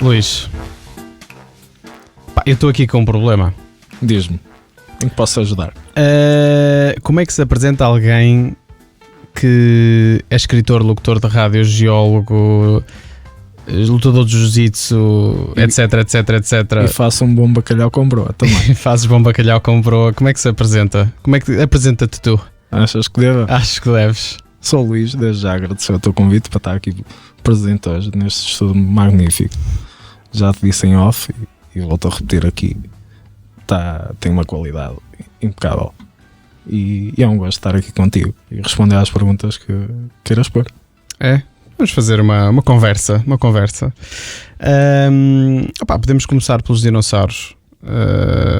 Luís, pá, eu estou aqui com um problema. Diz-me, em que posso ajudar? Como é que se apresenta alguém que é escritor, locutor de rádio, geólogo, lutador de jiu-jitsu, etc, etc, etc. E faça um bom bacalhau com broa também. Fazes bom bacalhau com broa. Como é que se apresenta? Como é que apresenta-te tu? Achas que devo? Acho que deves. Sou o Luís, desde já agradecer o teu convite para estar aqui presente hoje neste estudo magnífico. Já te disse em off e volto a repetir aqui. Tem uma qualidade impecável. E é um gosto estar aqui contigo e responder às perguntas que queiras pôr. É? Vamos fazer uma conversa. Podemos começar pelos dinossauros.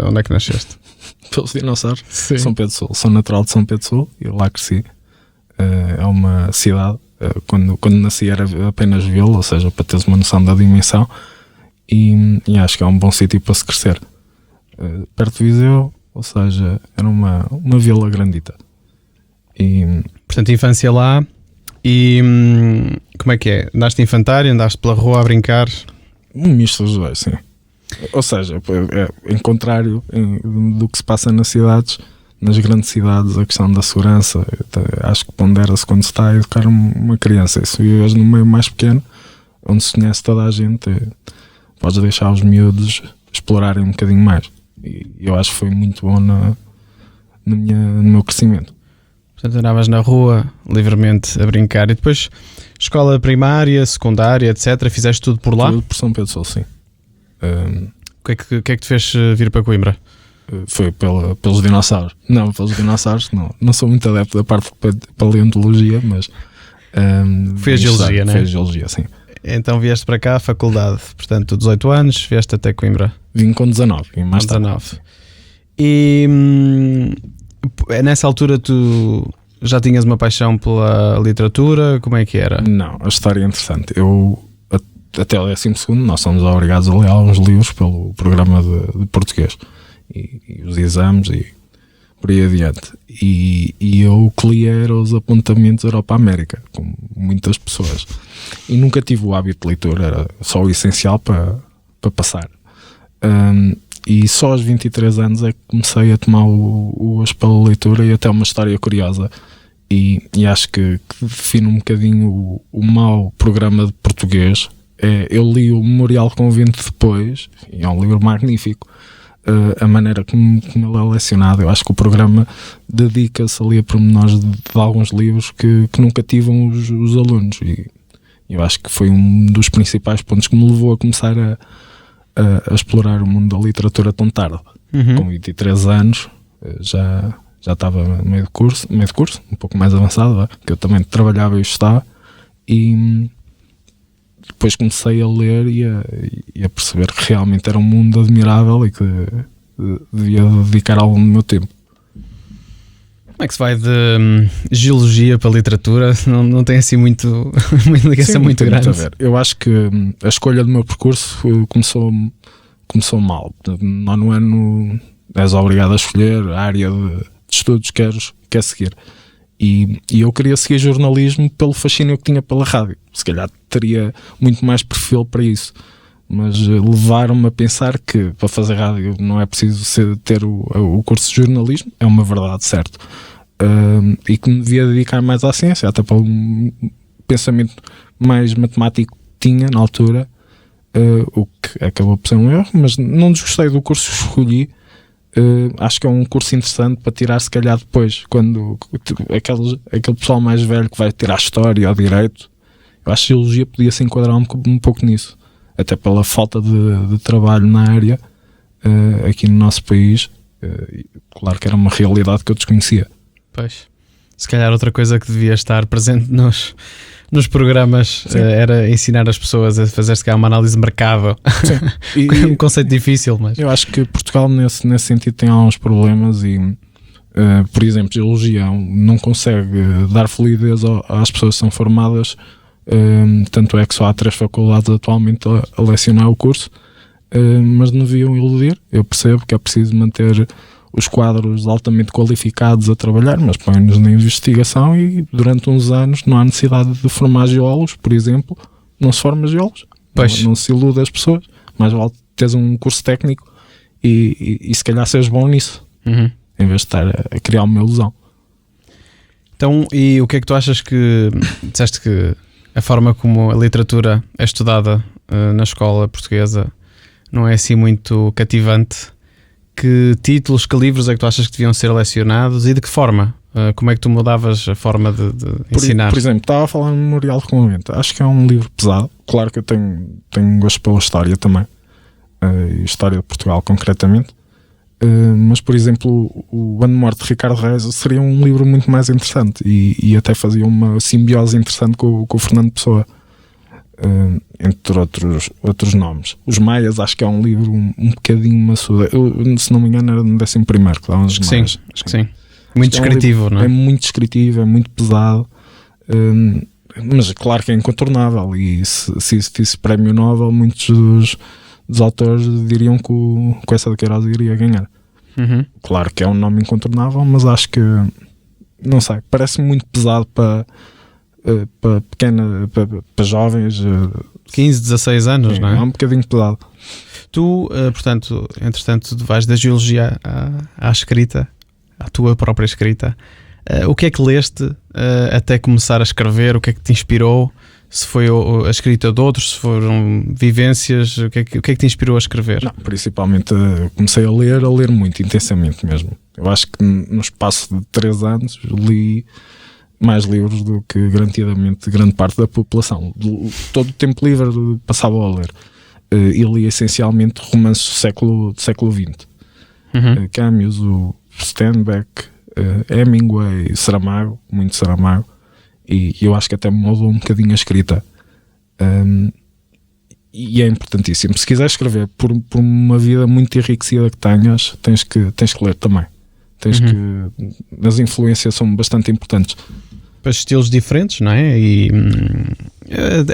Onde é que nasceste? Pelos dinossauros? Sim. São Pedro Sul. Sou natural de São Pedro Sul e lá cresci. É uma cidade. Quando nasci era apenas Vila, ou seja, para teres uma noção da dimensão. E acho que é um bom sítio para se crescer. Perto de Viseu, ou seja, era uma vila grandita. Portanto, infância lá. E como é que é? Andaste infantário, andaste pela rua a brincar? Um misto dos dois, sim. Ou seja, em contrário do que se passa nas cidades, nas grandes cidades, a questão da segurança, acho que pondera-se quando se está a educar uma criança. E se vives no meio mais pequeno, onde se conhece toda a gente, podes deixar os miúdos explorarem um bocadinho mais. E eu acho que foi muito bom no meu crescimento. Portanto, andavas na rua livremente a brincar. E depois, escola primária, secundária, etc. Fizeste tudo por lá? Tudo por São Pedro Sul, sim. O que é que te fez vir para Coimbra? Foi pelos dinossauros. Não, pelos dinossauros, não sou muito adepto da parte de paleontologia, mas... Foi geologia, não é? Foi geologia, sim. Então vieste para cá, faculdade. Portanto, 18 anos, vieste até Coimbra. Vim com 19. E mais 19. E nessa altura tu já tinhas uma paixão pela literatura? Como é que era? Não, a história é interessante. Eu, até o 12º, nós somos obrigados a ler alguns livros pelo programa de português. E os exames e por aí adiante. E eu que li era os apontamentos Europa-América, como muitas pessoas. E nunca tive o hábito de leitura, era só o essencial para passar. E só aos 23 anos é que comecei a tomar o gosto pela leitura, e até uma história curiosa. E acho que define um bocadinho o mau programa de português. Eu li o Memorial Convento depois, e é um livro magnífico. A maneira como ele é lecionado, eu acho que o programa dedica-se ali a pormenores de alguns livros que nunca tiveram os alunos, e eu acho que foi um dos principais pontos que me levou a começar a explorar o mundo da literatura tão tarde. Com 23 anos já estava meio de curso, um pouco mais avançado, que eu também trabalhava e estudava, e depois comecei a ler e a perceber que realmente era um mundo admirável e que devia dedicar algum do meu tempo. Como é que se vai de geologia para literatura? Não tem assim uma ligação muito grande. Muito a ver. Eu acho que a escolha do meu percurso começou mal. No 9º ano és obrigado a escolher a área de estudos que quer seguir. E eu queria seguir jornalismo pelo fascínio que tinha pela rádio. Se calhar teria muito mais perfil para isso, mas levaram-me a pensar que para fazer rádio não é preciso ter o curso de jornalismo, é uma verdade, certo, e que me devia dedicar mais à ciência, até pelo pensamento mais matemático que tinha na altura, o que acabou por ser um erro, mas não desgostei do curso que escolhi. Acho que é um curso interessante para tirar, se calhar depois, quando aquele pessoal mais velho que vai tirar História ou Direito. Eu acho que a Geologia podia se enquadrar um pouco nisso, até pela falta de trabalho na área aqui no nosso país. Claro que era uma realidade que eu desconhecia. Pois, se calhar outra coisa que devia estar presente nos programas era ensinar as pessoas a fazer, se calhar, uma análise de mercado. Sim. Um conceito difícil, mas... Eu acho que Portugal nesse sentido tem alguns problemas e, por exemplo, Geologia não consegue dar fluidez às pessoas que são formadas, tanto é que só há 3 faculdades atualmente a lecionar o curso, mas não deviam iludir. Eu percebo que é preciso manter os quadros altamente qualificados a trabalhar, mas põe-nos na investigação e durante uns anos não há necessidade de formar geólogos, por exemplo, não se forma geólogos. Pois. Não se ilude as pessoas, mais vale teres um curso técnico e se calhar seres bom nisso, Uhum. em vez de estar a criar uma ilusão. Então, e o que é que tu achas que... Disseste que a forma como a literatura é estudada na escola portuguesa não é assim muito cativante. Que títulos, que livros é que tu achas que deviam ser lecionados e de que forma? Como é que tu mudavas a forma de ensinar? Por exemplo, estava a falar no Memorial de Convento. Acho que é um livro pesado. Claro que eu tenho gosto pela história também, história de Portugal concretamente. Mas, por exemplo, o Ano de Morte de Ricardo Reis seria um livro muito mais interessante e até fazia uma simbiose interessante com o Fernando Pessoa, entre outros nomes. Os Maias, acho que é um livro um bocadinho maçudo. Se não me engano, era no 11º que davam os Maias. Sim, acho que sim. Muito descritivo, não é? É muito descritivo, é muito pesado, mas claro que é incontornável. E se fosse prémio Nobel, muitos dos autores diriam que com essa de Queiroz iria ganhar. Uhum. Claro que é um nome incontornável, mas acho que, não sei, parece muito pesado para para jovens. 15, 16 anos, não é? É um bocadinho pesado. Tu, portanto, entretanto, vais da geologia à escrita, à tua própria escrita. O que é que leste até começar a escrever? O que é que te inspirou? Se foi a escrita de outros, se foram vivências, o que é que te inspirou a escrever? Não, principalmente comecei a ler muito intensamente mesmo. Eu acho que no espaço de 3 anos li mais livros do que garantidamente grande parte da população. Todo o tempo livre passava a ler. E li essencialmente romances do século XX. Uhum. Camus, o Steinbeck, Hemingway, Saramago, muito Saramago. E eu acho que até me moldou um bocadinho a escrita. E é importantíssimo. Se quiseres escrever por uma vida muito enriquecida que tenhas, tens que ler também. As influências são bastante importantes. Para estilos diferentes, não é? E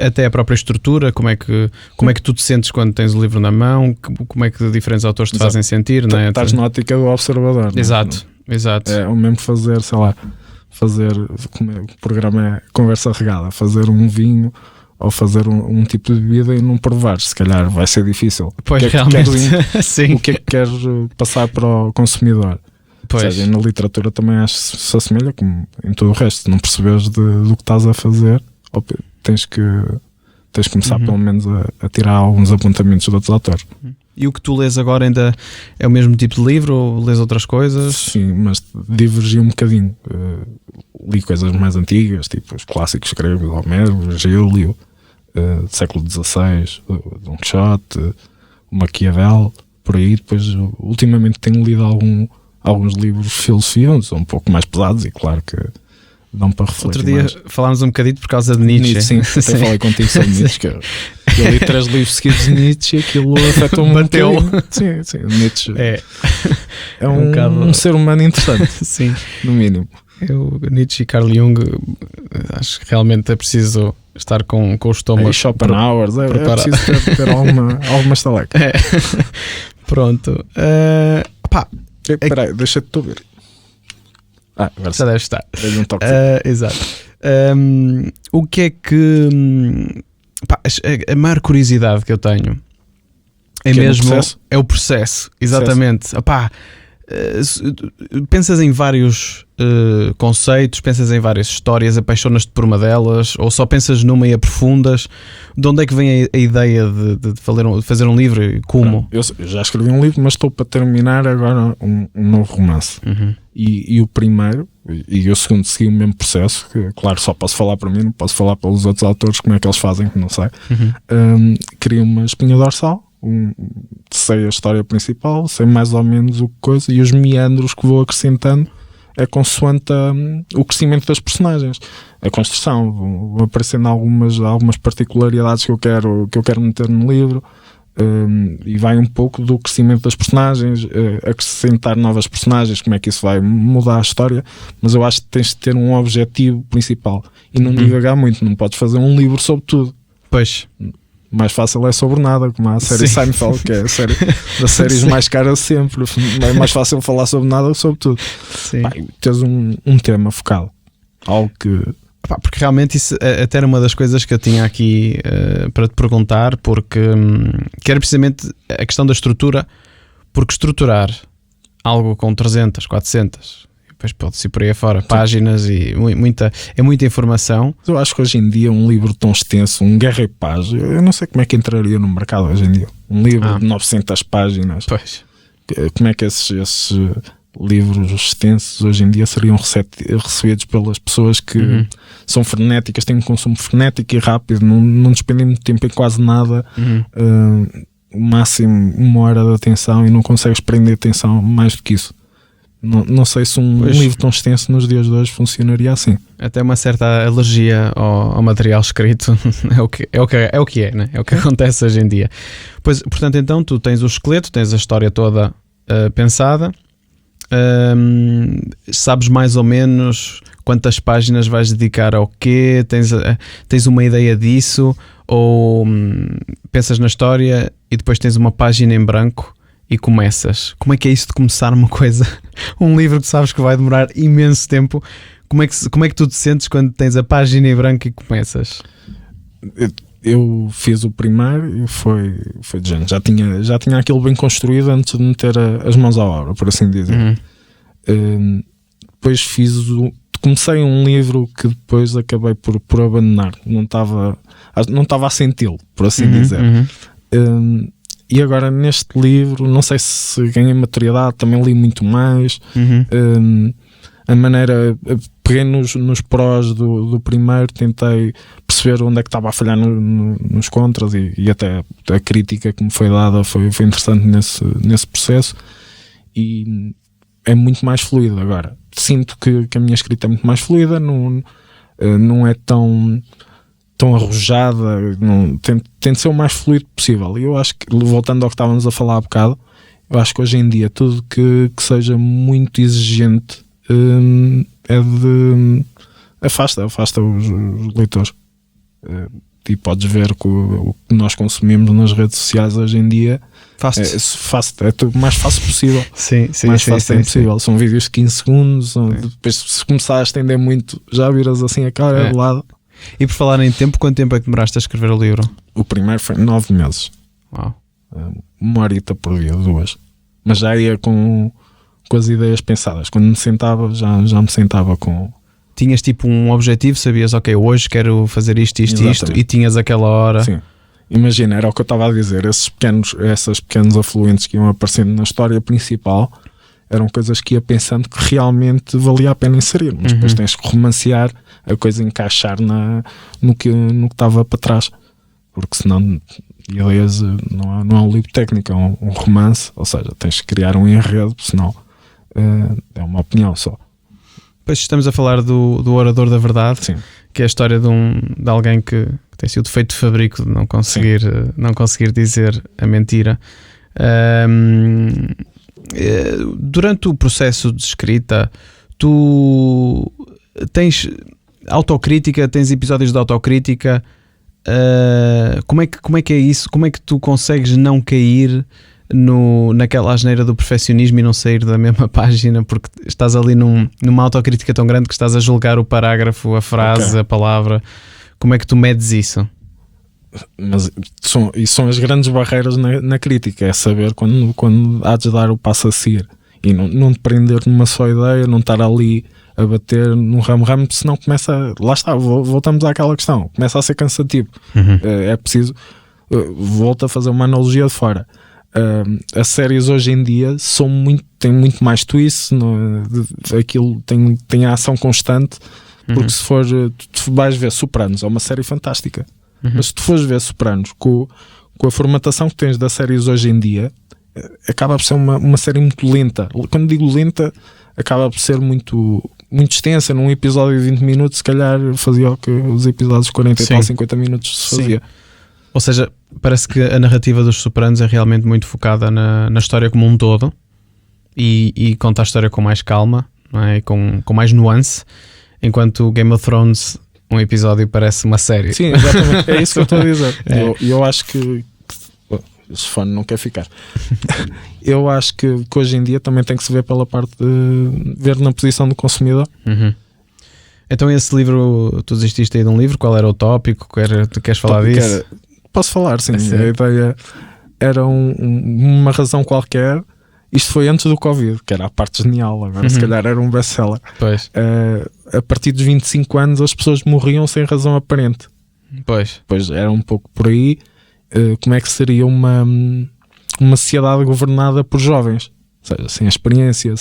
até a própria estrutura, como é que tu te sentes quando tens o livro na mão, como é que diferentes autores te fazem sentir, não é? Estás na ótica do observador. Exato, não? Exato. É o mesmo fazer como o programa é conversa regada, fazer um vinho ou fazer um tipo de bebida e não provares, se calhar vai ser difícil. Pois, realmente, sim. O que é que queres passar para o consumidor? Pois. Ou seja, na literatura também acho que se assemelha como em todo o resto. Se não perceberes do que estás a fazer, tens que começar pelo menos a tirar alguns apontamentos de outros autores. E o que tu lês agora ainda é o mesmo tipo de livro ou lês outras coisas? Sim, mas divergi um bocadinho. Li coisas mais antigas, tipo os clássicos gregos, Homero, Virgílio, do século XVI, Don Quixote, o Maquiavel, por aí. Depois, ultimamente tenho lido alguns livros de filosofia, são um pouco mais pesados e claro que dão para refletir. Outro dia mais. falámos um bocadinho por causa de Nietzsche. Sim, até falei contigo sobre Nietzsche, que eu li 3 livros seguidos de Nietzsche e aquilo afetou-me Bateu. um bocadinho. Sim, Nietzsche é um ser humano interessante, Sim. no mínimo. Nietzsche e Carl Jung, acho que realmente é preciso estar com o estômago. E Schopenhauer, é preciso ter alguma estaleca. É. Pronto. Espera aí, deixa-te ouvir. Agora Já deve estar. Dei um toque. Exato. O que é que... a maior curiosidade que eu tenho é mesmo... É o processo, exatamente. Pensas em vários conceitos, pensas em várias histórias, apaixonas-te por uma delas, ou só pensas numa e aprofundas? De onde é que vem a ideia de fazer um livro e como? Eu já escrevi um livro, mas estou para terminar agora um novo romance. Uhum. E o primeiro e o segundo segui o mesmo processo, que claro, só posso falar para mim, não posso falar para os outros autores como é que eles fazem, não sei. Queria uma espinha dorsal, sei a história principal, sei mais ou menos o que coisa, e os meandros que vou acrescentando é consoante o crescimento das personagens, a construção, vão aparecendo algumas particularidades que eu quero meter no livro, e vai um pouco do crescimento das personagens, acrescentar novas personagens, como é que isso vai mudar a história, mas eu acho que tens de ter um objetivo principal e não divagar muito, não podes fazer um livro sobre tudo. Pois. Mais fácil é sobre nada, como a série Seinfeld, que é a série das séries mais caras sempre. É mais fácil falar sobre nada que sobre tudo. Sim. Tens um tema focado, algo que Porque realmente isso até era uma das coisas que eu tinha aqui para te perguntar, porque que era precisamente a questão da estrutura, porque estruturar algo com 300, 400, depois pode-se ir por aí afora, páginas e muita informação. Eu acho que hoje em dia um livro tão extenso, um Guerra e Paz, eu não sei como é que entraria no mercado hoje em dia. Um livro de 900 páginas. Pois. Como é que esses livros extensos hoje em dia seriam recebidos pelas pessoas que são frenéticas, têm um consumo frenético e rápido, não despendem muito tempo em quase nada, o máximo 1 hora de atenção, e não consegues prender atenção mais do que isso. Não sei se um livro tão extenso nos dias de hoje funcionaria assim. Até uma certa alergia ao material escrito é o que é, né? É o que acontece hoje em dia. Pois, portanto, então tu tens o esqueleto, tens a história toda pensada, sabes mais ou menos quantas páginas vais dedicar ao quê, tens uma ideia disso, ou pensas na história e depois tens uma página em branco e começas. Como é que é isso de começar uma coisa, um livro que sabes que vai demorar imenso tempo? Como é que tu te sentes quando tens a página em branco e começas? Eu fiz o primeiro e foi de género. Já tinha aquilo bem construído antes de meter as mãos à obra, por assim dizer. Depois comecei um livro que depois acabei por abandonar. Não estava a senti-lo, por assim dizer. E agora neste livro, não sei se ganhei maturidade, também li muito mais. A maneira, peguei nos prós do primeiro, tentei perceber onde é que estava a falhar nos contras, e até a crítica que me foi dada foi interessante nesse processo, e é muito mais fluido agora. Sinto que a minha escrita é muito mais fluida, não é tão arrojada, tento ser o mais fluido possível. E eu acho que, voltando ao que estávamos a falar há bocado, eu acho que hoje em dia tudo que seja muito exigente afasta os leitores. E podes ver que o que nós consumimos nas redes sociais hoje em dia é o mais fácil possível. Sim, mais fácil é possível. São vídeos de 15 segundos. Depois, se começar a estender muito, já viras assim a cara do lado. E por falar em tempo, quanto tempo é que demoraste a escrever o livro? O primeiro foi 9 meses. Uau. 1 horita por dia, 2. Mas já ia com as ideias pensadas. Quando me sentava, já me sentava com... Tinhas tipo um objetivo, sabias, ok, hoje quero fazer isto, e tinhas aquela hora. Sim. Imagina, era o que eu estava a dizer, esses pequenos afluentes que iam aparecendo na história principal eram coisas que ia pensando que realmente valia a pena inserir, mas depois tens que romancear a coisa, encaixar no que estava para trás, porque senão ideias não é um livro técnico, é um romance, ou seja, tens que criar um enredo, senão é uma opinião só. Pois estamos a falar do Orador da Verdade. Sim. Que é a história de alguém que tem sido feito de fabrico de não conseguir dizer a mentira. Durante o processo de escrita, tu tens autocrítica, tens episódios de autocrítica. Como é que é isso? Como é que tu consegues não cair naquela asneira do perfeccionismo e não sair da mesma página, porque estás ali numa autocrítica tão grande que estás a julgar o parágrafo, a frase, a palavra? Como é que tu medes isso? Mas são as grandes barreiras na crítica, é saber quando há de dar o passo a seguir e não te prender numa só ideia, não estar ali a bater num ramo, senão começa, lá está, voltamos àquela questão, começa a ser cansativo. É preciso, volto a fazer uma analogia de fora. As séries hoje em dia têm muito mais twists, aquilo tem a ação constante, porque se for, tu vais ver Sopranos, é uma série fantástica, mas se tu fores ver Sopranos com a formatação que tens das séries hoje em dia, acaba por ser uma série muito lenta. Quando digo lenta, acaba por ser muito extensa. Num episódio de 20 minutos, se calhar fazia o que os episódios de 40 e tal, 50 minutos se fazia. Sim. Ou seja, parece que a narrativa dos Sopranos é realmente muito focada na história como um todo, e conta a história com mais calma, não é? com mais nuance, enquanto Game of Thrones, um episódio parece uma série. Sim, exatamente, é isso que eu estou a dizer. Eu acho que esse fone não quer ficar. Eu acho que hoje em dia também tem que se ver pela parte de ver na posição do consumidor. Então esse livro, tu desististe aí de um livro, qual era o tópico? Tu queres falar disso? Posso falar, sim. A ideia era uma razão qualquer. Isto foi antes do Covid, que era a parte genial. Agora se calhar era um best-seller. Pois. A partir dos 25 anos as pessoas morriam sem razão aparente. Pois era um pouco por aí. Como é que seria uma sociedade governada por jovens? Ou seja, sem experiência,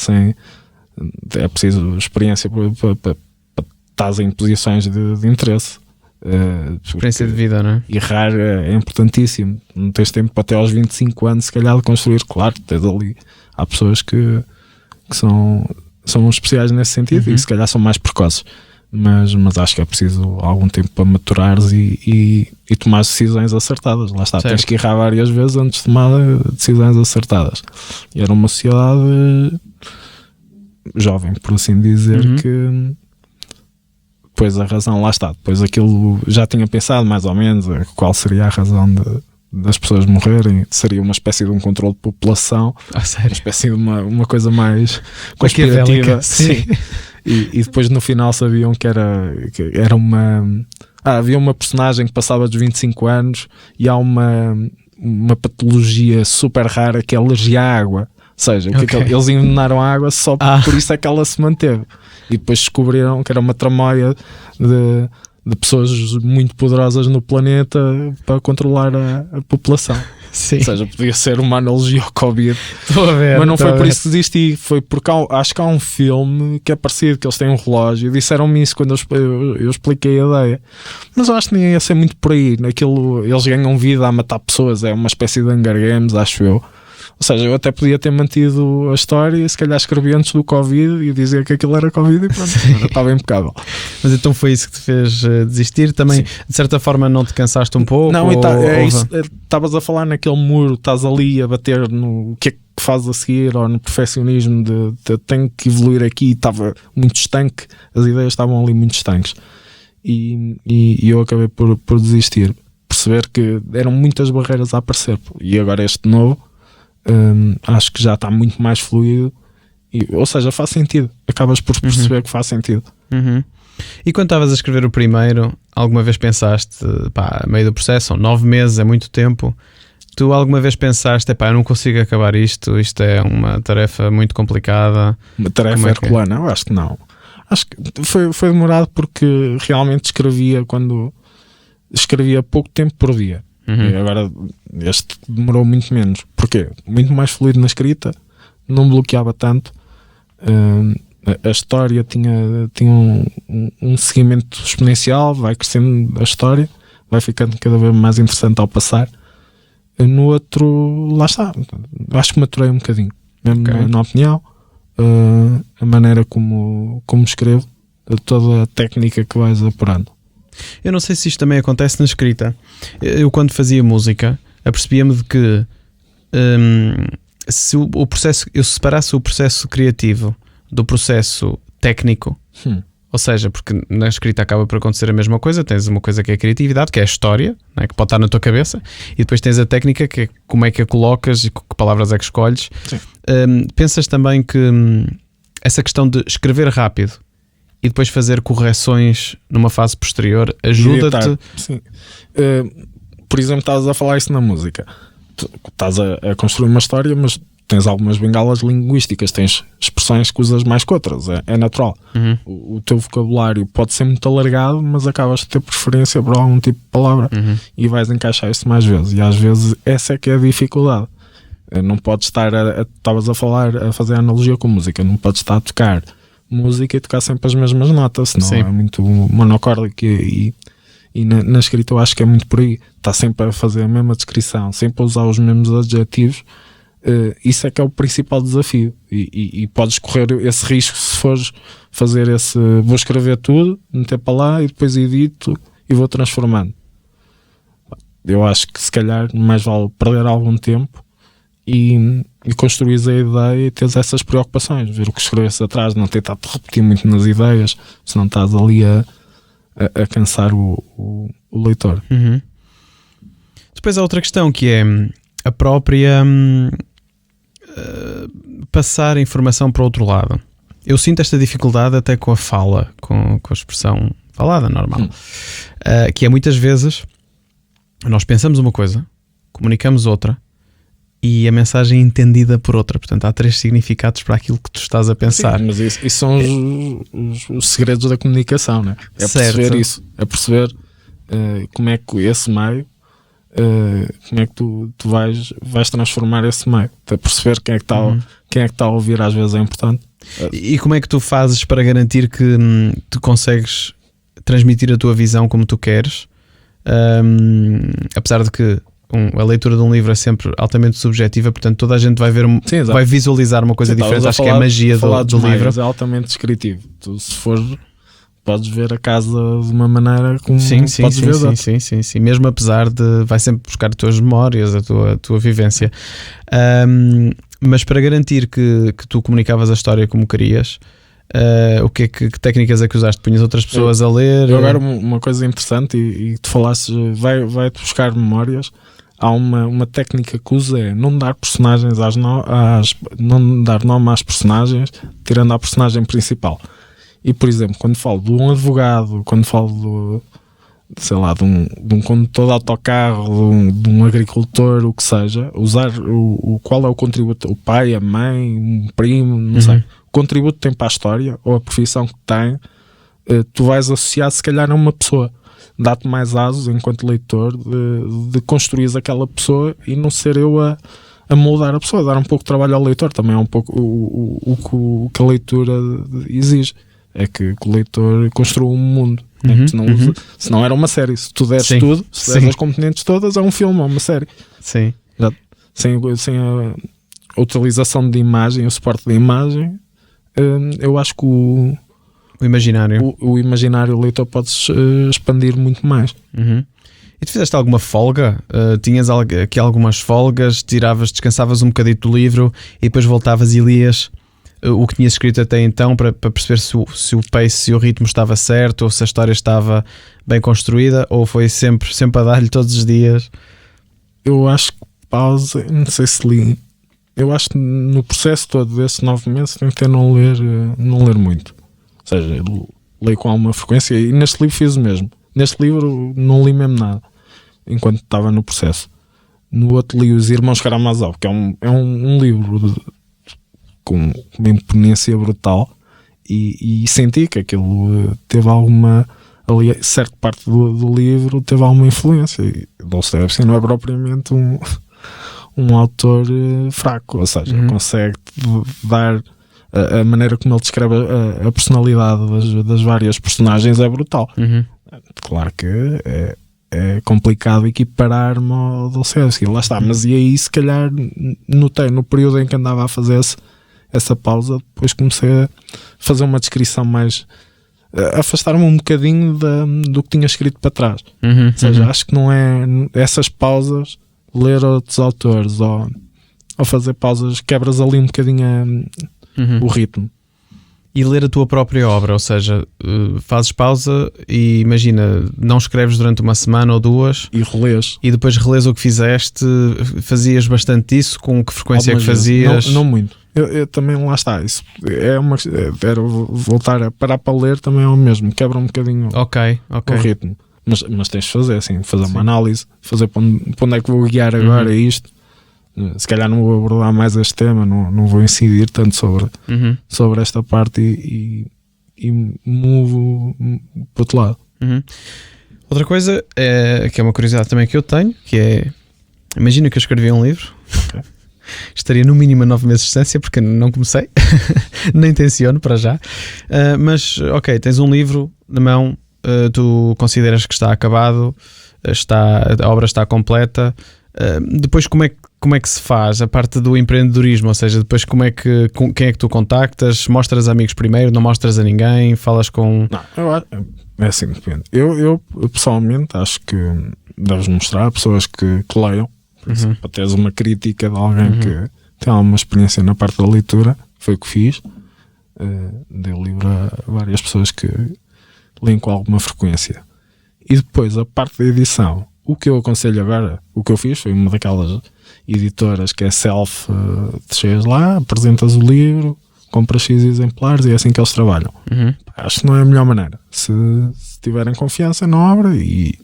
é preciso experiência para estás em posições de interesse. Experiência de vida, não é? Errar é importantíssimo. Não tens tempo até aos 25 anos, se calhar, de construir. Claro, tens ali. Há pessoas que são especiais nesse sentido e se calhar são mais precoces. Mas acho que é preciso algum tempo para maturares e tomar decisões acertadas. Lá está, certo. Tens que errar várias vezes antes de tomar decisões acertadas. E era uma sociedade jovem, por assim dizer, que depois a razão, lá está, depois aquilo já tinha pensado mais ou menos qual seria a razão das pessoas morrerem. Seria uma espécie de um controle de população, uma espécie de uma coisa mais conspirativa. Sim. E depois no final sabiam que era uma... havia uma personagem que passava dos 25 anos e há uma patologia super rara que é alergia à água. Ou seja, eles envenenaram a água só por isso é que ela se manteve. E depois descobriram que era uma tramóia de pessoas muito poderosas no planeta para controlar a população. Sim. Ou seja, podia ser uma analogia ao Covid. Estou a ver, mas não foi por isso que desisti. Foi porque acho que há um filme que é parecido, que eles têm um relógio e disseram-me isso quando eu expliquei a ideia. Mas eu acho que nem ia ser muito por aí. Naquilo, eles ganham vida a matar pessoas, é uma espécie de Hunger Games, acho eu. Ou seja, eu até podia ter mantido a história e se calhar escrevi antes do Covid e dizer que aquilo era Covid e pronto, estava impecável. Mas então foi isso que te fez desistir? Também, sim. De certa forma, não te cansaste um pouco? Não, estavas a falar naquele muro, estás ali a bater no que é que fazes a seguir ou no perfeccionismo de tenho que evoluir aqui, estava muito estanque, as ideias estavam ali muito estanques e eu acabei por desistir, perceber que eram muitas barreiras a aparecer e agora este novo acho que já está muito mais fluido ou seja, faz sentido, acabas por perceber que faz sentido. E quando estavas a escrever o primeiro, alguma vez pensaste, a meio do processo, são 9 meses, é muito tempo, tu alguma vez pensaste, eu não consigo acabar isto é uma tarefa muito complicada? Uma tarefa herculana? Eu acho que não, acho que foi demorado porque realmente escrevia pouco tempo por dia. E agora este demorou muito menos. Porquê? Muito mais fluido na escrita, não bloqueava tanto. A história tinha um seguimento exponencial, vai crescendo a história, vai ficando cada vez mais interessante ao passar. No outro, lá está, acho que maturei um bocadinho, mesmo na opinião, a maneira como escrevo, toda a técnica que vais apurando. Eu não sei se isto também acontece na escrita. Eu quando fazia música apercebia-me de que se o processo, eu separasse o processo criativo do processo técnico, ou seja, porque na escrita acaba por acontecer a mesma coisa, tens uma coisa que é a criatividade, que é a história, né, que pode estar na tua cabeça, e depois tens a técnica, que é como é que a colocas e que palavras é que escolhes. Pensas também que essa questão de escrever rápido e depois fazer correções numa fase posterior ajuda-te? Sim. Por exemplo, estás a falar isso na música. Tu estás a construir uma história, mas tens algumas bengalas linguísticas, tens expressões que usas mais que outras, é natural. O teu vocabulário pode ser muito alargado, mas acabas de ter preferência por algum tipo de palavra e vais encaixar isso mais vezes. E às vezes essa é que é a dificuldade. Não podes estar estavas a fazer a analogia com música, não podes estar a tocar música e tocar sempre as mesmas notas, senão é muito monocórdico e na escrita eu acho que é muito por aí, está sempre a fazer a mesma descrição, sempre a usar os mesmos adjetivos. Isso é que é o principal desafio e podes correr esse risco se fores fazer vou escrever tudo, meter para lá e depois edito e vou transformando. Eu acho que se calhar mais vale perder algum tempo e construir a ideia e teres essas preocupações, ver o que escreves atrás, não tentar te repetir muito nas ideias, senão estás ali a cansar o leitor. Depois há outra questão que é a própria passar a informação para o outro lado. eu sinto esta dificuldade até com a fala, com a expressão falada normal, que é muitas vezes nós pensamos uma coisa, comunicamos outra e a mensagem é entendida por outra. Portanto, há 3 significados para aquilo que tu estás a pensar. Sim, mas isso são os segredos da comunicação, né? É perceber isso, é perceber como é que esse meio, como é que tu vais transformar esse meio, a perceber quem é que está a ouvir. Às vezes é importante. E como é que tu fazes para garantir que tu consegues transmitir a tua visão como tu queres, apesar de que a leitura de um livro é sempre altamente subjetiva, portanto toda a gente vai ver, vai visualizar uma coisa diferente. Acho que é a magia do livro. É altamente descritivo. Tu, se for, podes ver a casa de uma maneira como podes ver outra. Sim. Mesmo apesar de vai sempre buscar as tuas memórias, a tua vivência. Mas para garantir que tu comunicavas a história como querias, que técnicas é que usaste? Punhas outras pessoas a ler? Agora uma coisa interessante, e tu falasses, vai-te buscar memórias. Há uma técnica que usa, é não dar personagens não dar nome às personagens, tirando a personagem principal. E, por exemplo, quando falo de um advogado, quando falo de um condutor de autocarro, de um agricultor, o que seja, usar qual é o contributo, o pai, a mãe, um primo, não sei, o contributo que tem para a história, ou a profissão que tem, tu vais associar se calhar a uma pessoa. Dá-te mais asos, enquanto leitor, de construir aquela pessoa e não ser eu a moldar a pessoa, dar um pouco de trabalho ao leitor. Também é um pouco o que a leitura exige. É que o leitor construa um mundo. Se não era uma série. Se tu deres tudo, se deres as componentes todas, é um filme, é uma série. Sim. Sem a utilização de imagem, o suporte da imagem, eu acho que o imaginário o leitor pode expandir muito mais. E tu fizeste alguma folga? Tinhas aqui algumas folgas, descansavas um bocadito do livro e depois voltavas e lias o que tinhas escrito até então para perceber se o pace, se o ritmo estava certo, ou se a história estava bem construída, ou foi sempre a dar-lhe todos os dias? Eu acho que pausa, não sei se li. Eu acho que no processo todo desses 9 meses tentei não ler muito. Ou seja, eu leio com alguma frequência, e neste livro fiz o mesmo. Neste livro não li mesmo nada enquanto estava no processo. No outro li Os Irmãos Karamazov, que é um livro com uma imponência brutal, e senti que aquilo teve alguma, ali, certa parte do livro teve alguma influência. E Dostoiévski não é propriamente um autor fraco, ou seja, consegue dar a maneira como ele descreve a personalidade das várias personagens é brutal. Claro que é complicado equiparar-me ao Dostoiévski, lá está, mas e aí se calhar notei no período em que andava a fazer essa pausa, depois comecei a fazer uma descrição mais, afastar-me um bocadinho do que tinha escrito para trás. Ou seja, acho que não é essas pausas, ler outros autores ou fazer pausas, quebras ali um bocadinho o ritmo. E ler a tua própria obra, ou seja, fazes pausa e imagina, não escreves durante uma semana ou 2 e relês, e depois relês o que fizeste. Fazias bastante isso? Com que frequência é que fazias? Não muito. Eu também, lá está, isso voltar a parar para ler também é o mesmo, quebra um bocadinho o ritmo, mas tens de fazer assim, fazer uma análise, fazer para onde é que vou guiar agora isto. Se calhar não vou abordar mais este tema, não vou incidir tanto sobre esta parte e movo para o outro lado. Outra coisa que é uma curiosidade também que eu tenho, que é, imagina que eu escrevi um livro, estaria no mínimo a 9 meses de distância, porque não comecei, nem tenciono para já, mas ok, tens um livro na mão, tu consideras que está acabado, a obra está completa, depois como é que se faz a parte do empreendedorismo? Ou seja, depois quem é que tu contactas? Mostras a amigos primeiro? Não mostras a ninguém? Falas com... Não, é assim, depende. Eu pessoalmente acho que deves mostrar a pessoas que leiam, para teres uma crítica de alguém que tem alguma experiência na parte da leitura. Foi o que fiz. Dei o livro a várias pessoas que leem com alguma frequência. E depois a parte da edição, o que eu aconselho agora, o que eu fiz foi uma daquelas editoras que é chegas lá, apresentas o livro, compra X exemplares e é assim que eles trabalham. Acho que não é a melhor maneira. Se tiverem confiança na obra, e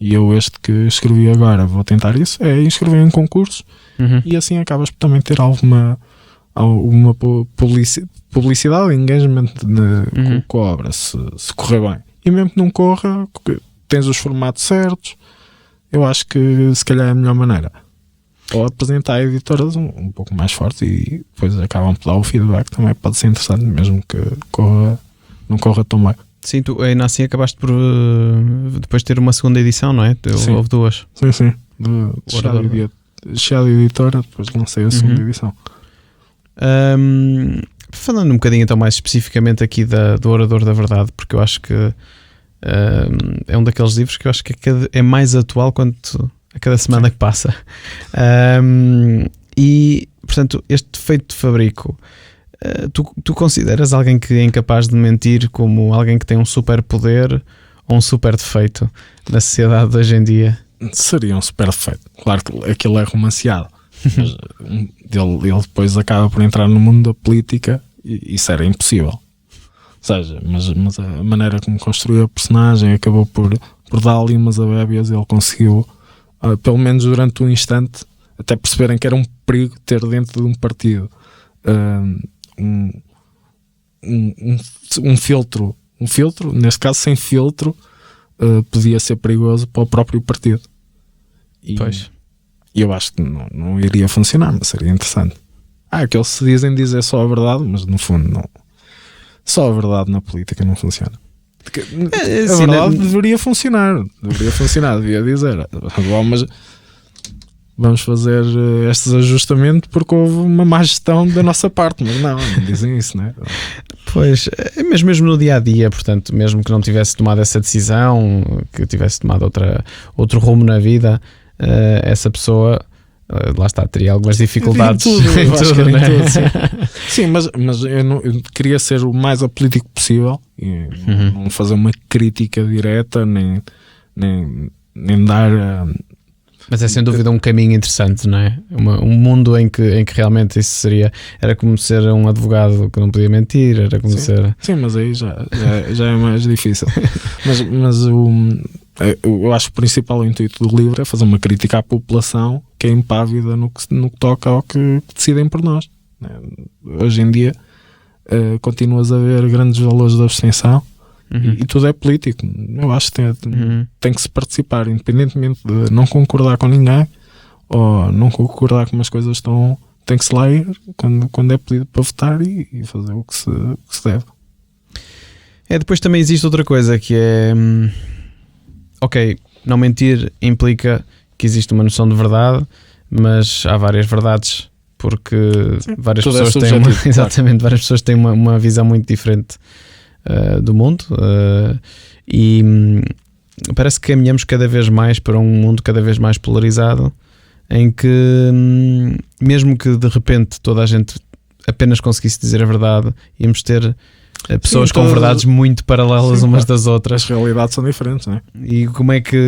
eu este que escrevi agora vou tentar isso, é inscrever em concursos, e assim acabas por também ter alguma publicidade, engagement com a obra, se correr bem. E mesmo que não corra, tens os formatos certos, eu acho que se calhar é a melhor maneira. Ou apresentar a editoras um pouco mais forte, e depois acabam por dar o feedback, também pode ser interessante, mesmo que não corra tão bem. Sim, tu ainda assim acabaste por depois ter uma segunda edição, não é? Houve duas. Sim. De Chiado Editora, depois lancei a segunda edição. Falando um bocadinho então mais especificamente aqui do Orador da Verdade, porque eu acho que é um daqueles livros que eu acho que é mais atual a cada semana que passa. E, portanto, este defeito de fabrico, tu consideras alguém que é incapaz de mentir como alguém que tem um super poder ou um super defeito na sociedade de hoje em dia? Seria um super defeito. Claro que aquilo é romanceado. Mas ele depois acaba por entrar no mundo da política e isso era impossível. Ou seja, mas a maneira como construiu a personagem acabou por dar ali umas abébias. Ele conseguiu, pelo menos durante um instante, até perceberem que era um perigo ter dentro de um partido um filtro, neste caso sem filtro, podia ser perigoso para o próprio partido. Pois. E eu acho que não iria funcionar, mas seria interessante. Aqueles se dizem dizer só a verdade, mas no fundo não. Só a verdade na política não funciona. A verdade deveria funcionar, devia dizer, mas vamos fazer estes ajustamentos porque houve uma má gestão da nossa parte, mas não dizem isso, não é? Pois, mesmo no dia a dia, portanto, mesmo que não tivesse tomado essa decisão, que tivesse tomado outro rumo na vida, essa pessoa, lá está, teria algumas dificuldades em tudo, né? Sim, mas eu queria ser o mais apolítico possível e não fazer uma crítica direta, nem dar. Mas é sem dúvida um caminho interessante, não é? Um mundo em que realmente isso era como ser um advogado que não podia mentir, era como ser. Sim, mas aí já é mais difícil. mas eu acho que o principal intuito do livro é fazer uma crítica à população que é impávida no que toca ao que decidem por nós. Hoje em dia continuas a ver grandes valores de abstenção e tudo é político. Eu acho que tem que se participar, independentemente de não concordar com ninguém ou não concordar como as coisas estão. Tem que se lá ir quando é pedido para votar e fazer o que se deve. Depois também existe outra coisa que é ok, não mentir implica que existe uma noção de verdade, mas há várias verdades, porque várias pessoas têm várias pessoas têm uma visão muito diferente do mundo, e parece que caminhamos cada vez mais para um mundo cada vez mais polarizado, em que mesmo que de repente toda a gente apenas conseguisse dizer a verdade, íamos ter pessoas com verdades muito paralelas umas das outras. As realidades são diferentes, não é? E como é que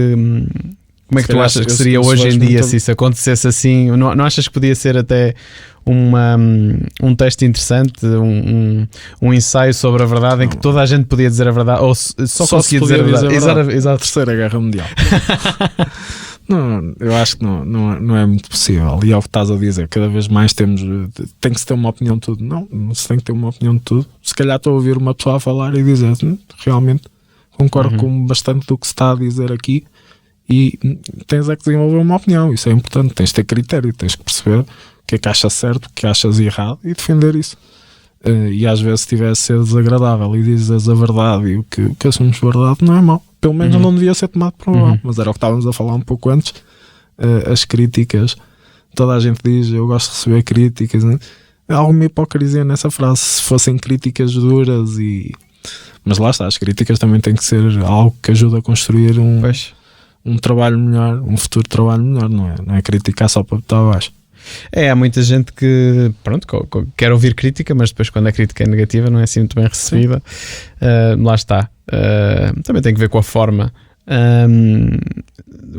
tu achas que seria hoje em dia se isso acontecesse assim? Não achas que podia ser até um teste interessante, um ensaio sobre a verdade, em que toda a gente podia dizer a verdade, ou só conseguia dizer a verdade? Exato. A Terceira Guerra Mundial. Não, eu acho que não é muito possível. E é o que estás a dizer, cada vez mais tem que se ter uma opinião de tudo. Não se tem que ter uma opinião de tudo. Se calhar estou a ouvir uma pessoa a falar e dizer realmente concordo com bastante do que se está a dizer aqui, e tens que desenvolver uma opinião. Isso é importante, tens de ter critério, tens que perceber o que é que achas certo, o que achas errado e defender isso. E às vezes se tivesse ser desagradável e dizes a verdade e o que assumes verdade, não é mau. Pelo menos não devia ser tomado por mal. Mas era o que estávamos a falar um pouco antes. As críticas, toda a gente diz eu gosto de receber críticas, né? Há alguma hipocrisia nessa frase. Se fossem críticas duras mas lá está, as críticas também têm que ser algo que ajuda a construir um trabalho melhor, um futuro trabalho melhor, não é criticar só para botar abaixo. Há muita gente que quer ouvir crítica, mas depois quando a crítica é negativa não é assim muito bem recebida. Lá está. Também tem que ver com a forma.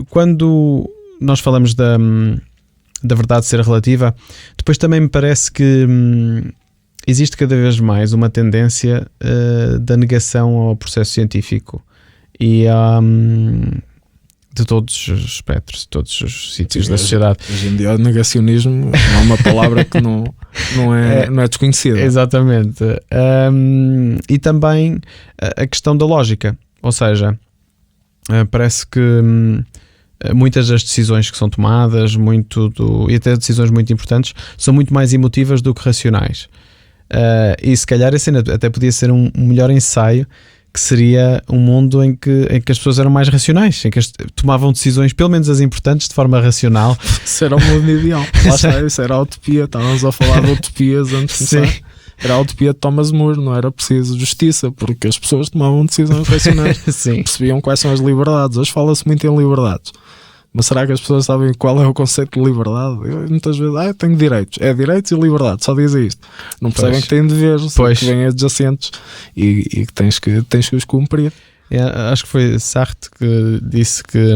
Quando nós falamos da verdade ser relativa, depois também me parece que existe cada vez mais uma tendência da negação ao processo científico e de todos os espectros, de todos os sítios da sociedade. Hoje em dia o negacionismo é uma palavra que não é desconhecida. Exatamente. E também a questão da lógica, ou seja, parece que muitas das decisões que são tomadas, e até decisões muito importantes, são muito mais emotivas do que racionais. E se calhar esse até podia ser um melhor ensaio, que seria um mundo em que as pessoas eram mais racionais, em que tomavam decisões, pelo menos as importantes, de forma racional. Isso era o mundo ideal. Lá está, isso era a utopia. Estávamos a falar de utopias antes de começar. Era a utopia de Thomas More, não era preciso justiça, porque as pessoas tomavam decisões racionais. Percebiam quais são as liberdades. Hoje fala-se muito em liberdades, mas será que as pessoas sabem qual é o conceito de liberdade? Eu, muitas vezes, eu tenho direitos. É direitos e liberdade, só dizem isto. Não percebem que têm deveres, que vêm adjacentes e que tens que os cumprir. Acho que foi Sartre que disse que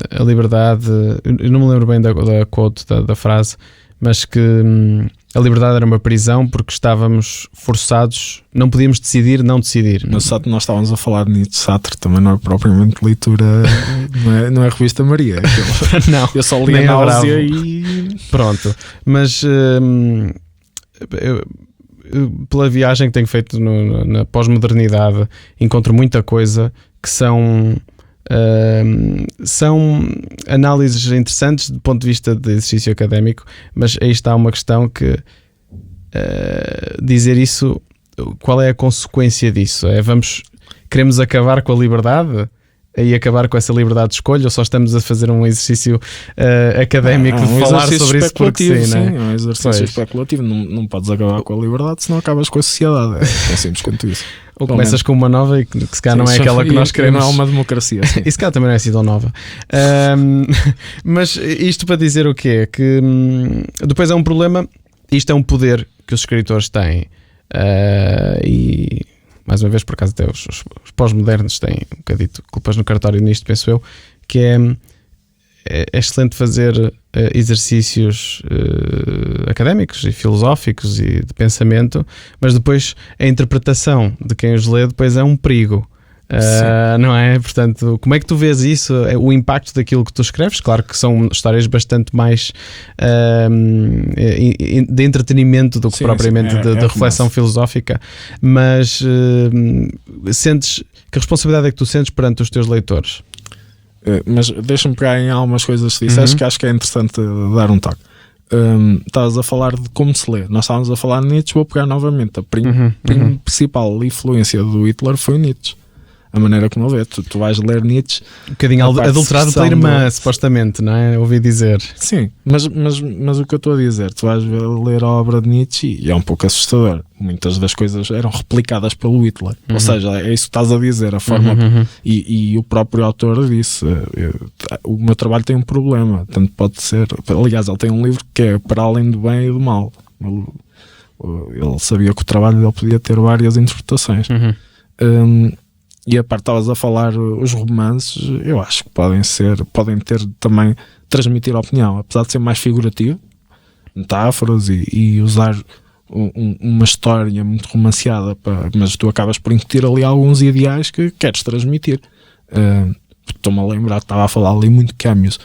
a liberdade, eu não me lembro bem da quote, da frase, mas que a liberdade era uma prisão porque estávamos forçados, não podíamos decidir não decidir. Mas nós estávamos a falar de Nietzsche. Sartre também não é propriamente leitura, não é revista Maria. Não, eu só li a Náusea e... Pronto, mas pela viagem que tenho feito na pós-modernidade, encontro muita coisa que são análises interessantes do ponto de vista de exercício académico, mas aí está uma questão que dizer isso, qual é a consequência disso? Queremos acabar com a liberdade e acabar com essa liberdade de escolha, ou só estamos a fazer um exercício académico de falar sobre isso porque sim, é um exercício especulativo. Não podes acabar com a liberdade, senão acabas com a sociedade. É tão simples quanto isso. Ou começas com uma nova e que se calhar não é aquela que nós queremos. Não é uma democracia. E se calhar também não é assim tão nova. Mas isto para dizer o quê? Que depois é um problema, isto é um poder que os escritores têm. E mais uma vez, por acaso, até os pós-modernos têm um bocadito culpas no cartório nisto, penso eu, que é excelente fazer exercícios académicos e filosóficos e de pensamento, mas depois a interpretação de quem os lê depois é um perigo. Não é? Portanto, como é que tu vês isso? O impacto daquilo que tu escreves? Claro que são histórias bastante mais de entretenimento do que propriamente de reflexão filosófica, mas sentes que responsabilidade é que tu sentes perante os teus leitores? Mas deixa-me pegar em algumas coisas que disseste que acho que é interessante dar um toque. Estavas a falar de como se lê. Nós estávamos a falar de Nietzsche. Vou pegar novamente. A principal influência do Hitler foi Nietzsche. A maneira como ele vê. Tu vais ler Nietzsche um bocadinho adulterado pela irmã, supostamente, não é? Ouvi dizer. Sim, mas o que eu estou a dizer, tu vais ler a obra de Nietzsche e é um pouco assustador. Muitas das coisas eram replicadas pelo Hitler. Ou seja, é isso que estás a dizer, a forma e o próprio autor disse, o meu trabalho tem um problema, tanto pode ser, aliás, ele tem um livro que é Para Além do Bem e do Mal. Ele sabia que o trabalho dele podia ter várias interpretações. E a parte estavas a falar, os romances, eu acho que podem ter também, transmitir opinião, apesar de ser mais figurativo, metáforas e usar uma história muito romanceada, mas tu acabas por incutir ali alguns ideais que queres transmitir. Estou-me a lembrar que estava a falar ali muito Camus.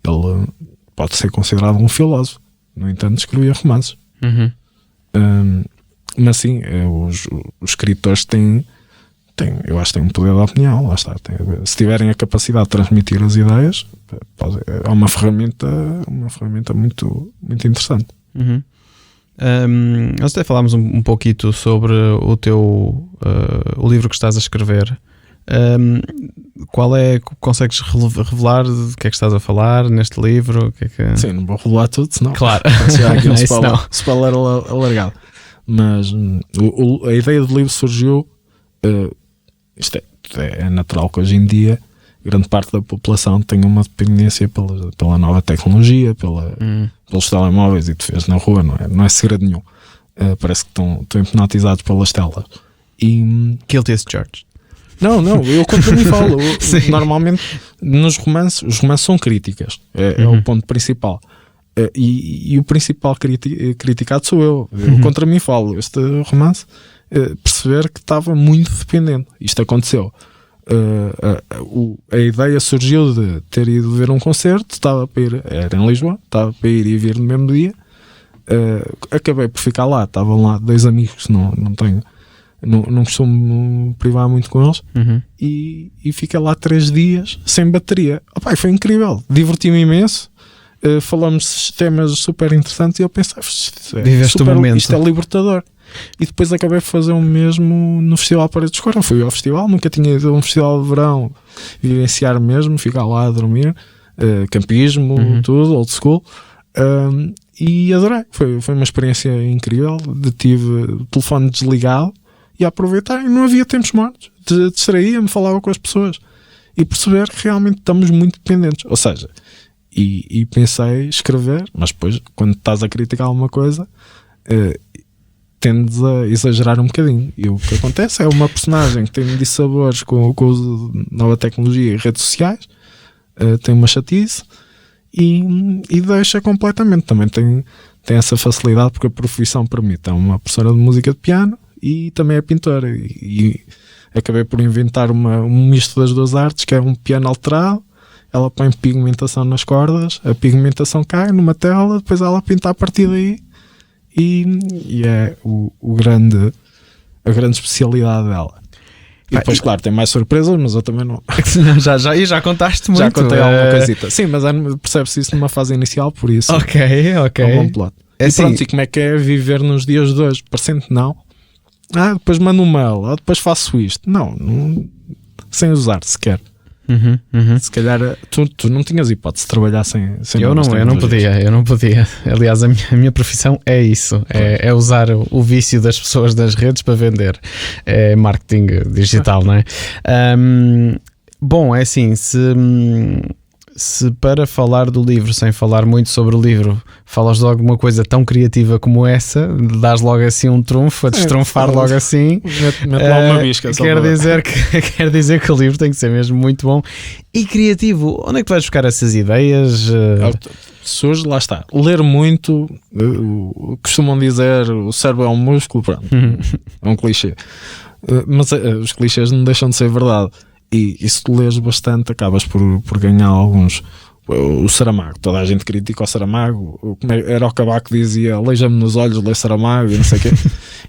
Ele pode ser considerado um filósofo, no entanto escrevia romances. Mas sim, os escritores têm, eu acho que têm um poder de opinião, lá está. Se tiverem a capacidade de transmitir as ideias, é uma ferramenta muito, muito interessante. Nós até falámos um pouquito sobre o livro que estás a escrever. Consegues revelar do que é que estás a falar neste livro? Sim, não vou revelar tudo, senão claro. Já aqui spoiler alargado. Mas a ideia do livro surgiu. Isto é natural que hoje em dia grande parte da população tem uma dependência pela nova tecnologia, pelos telemóveis, e tu vês na rua, não é segredo nenhum. Parece que estão hipnotizados pelas telas. Guilty as charged. Não, eu quando me falo, normalmente nos romances, os romances são críticas, é o ponto principal. E o principal criticado sou eu. Contra mim falo. Este romance, perceber que estava muito dependente. Isto aconteceu. A ideia surgiu de ter ido ver um concerto, estava para ir, era em Lisboa, estava para ir e vir no mesmo dia. Acabei por ficar lá. Estavam lá 2 amigos que não costumo privar muito com eles, e fiquei lá 3 dias sem bateria. Opa, foi incrível, diverti-me imenso. Falamos de temas super interessantes e eu pensei, isto é libertador. E depois acabei por fazer o mesmo no Festival Paredes de Cor. Eu fui ao festival, nunca tinha ido a um festival de verão, vivenciar mesmo, ficar lá a dormir, campismo, tudo, old school. E adorei, foi uma experiência incrível. Tive o telefone desligado e a aproveitar, e não havia tempos mortos. Distraía-me, falava com as pessoas e perceber que realmente estamos muito dependentes. Ou seja, e pensei escrever, mas depois, quando estás a criticar alguma coisa, tendes a exagerar um bocadinho. E o que acontece é uma personagem que tem dissabores com o uso de nova tecnologia e redes sociais, tem uma chatice e deixa completamente. Também tem essa facilidade porque a profissão permite. É uma professora de música de piano e também é pintora. E acabei por inventar um misto das 2 artes, que é um piano alterado. Ela põe pigmentação nas cordas, a pigmentação cai numa tela, depois ela pinta a partir daí, e é a grande especialidade dela. E depois, claro, tem mais surpresas, mas eu também não. já contaste muito. Já contei alguma coisita. Sim, mas percebe-se isso numa fase inicial, por isso. Ok. É um bom plot. E assim, pronto, e como é que é viver nos dias de hoje? Parecendo que não. Depois mando um mail, depois faço isto. Não, sem usar sequer. Se calhar tu não tinhas hipótese de trabalhar sem eu não podia. Aliás, a minha profissão é isso, é usar o vício das pessoas das redes para vender. É marketing digital, não é? Bom, é assim, se para falar do livro, sem falar muito sobre o livro, falas de alguma coisa tão criativa como essa, dás logo assim um trunfo, a destronfar logo assim, mete lá uma bisca. Quer dizer que o livro tem que ser mesmo muito bom e criativo. Onde é que tu vais buscar essas ideias? Surge, lá está, ler muito, costumam dizer o cérebro é um músculo, pronto, é um clichê, mas os clichês não deixam de ser verdade. E se tu lês bastante, acabas por ganhar alguns. O Saramago, toda a gente critica o Saramago. Era o Cavaco que dizia: leia-me nos olhos, lê Saramago, e não sei o quê.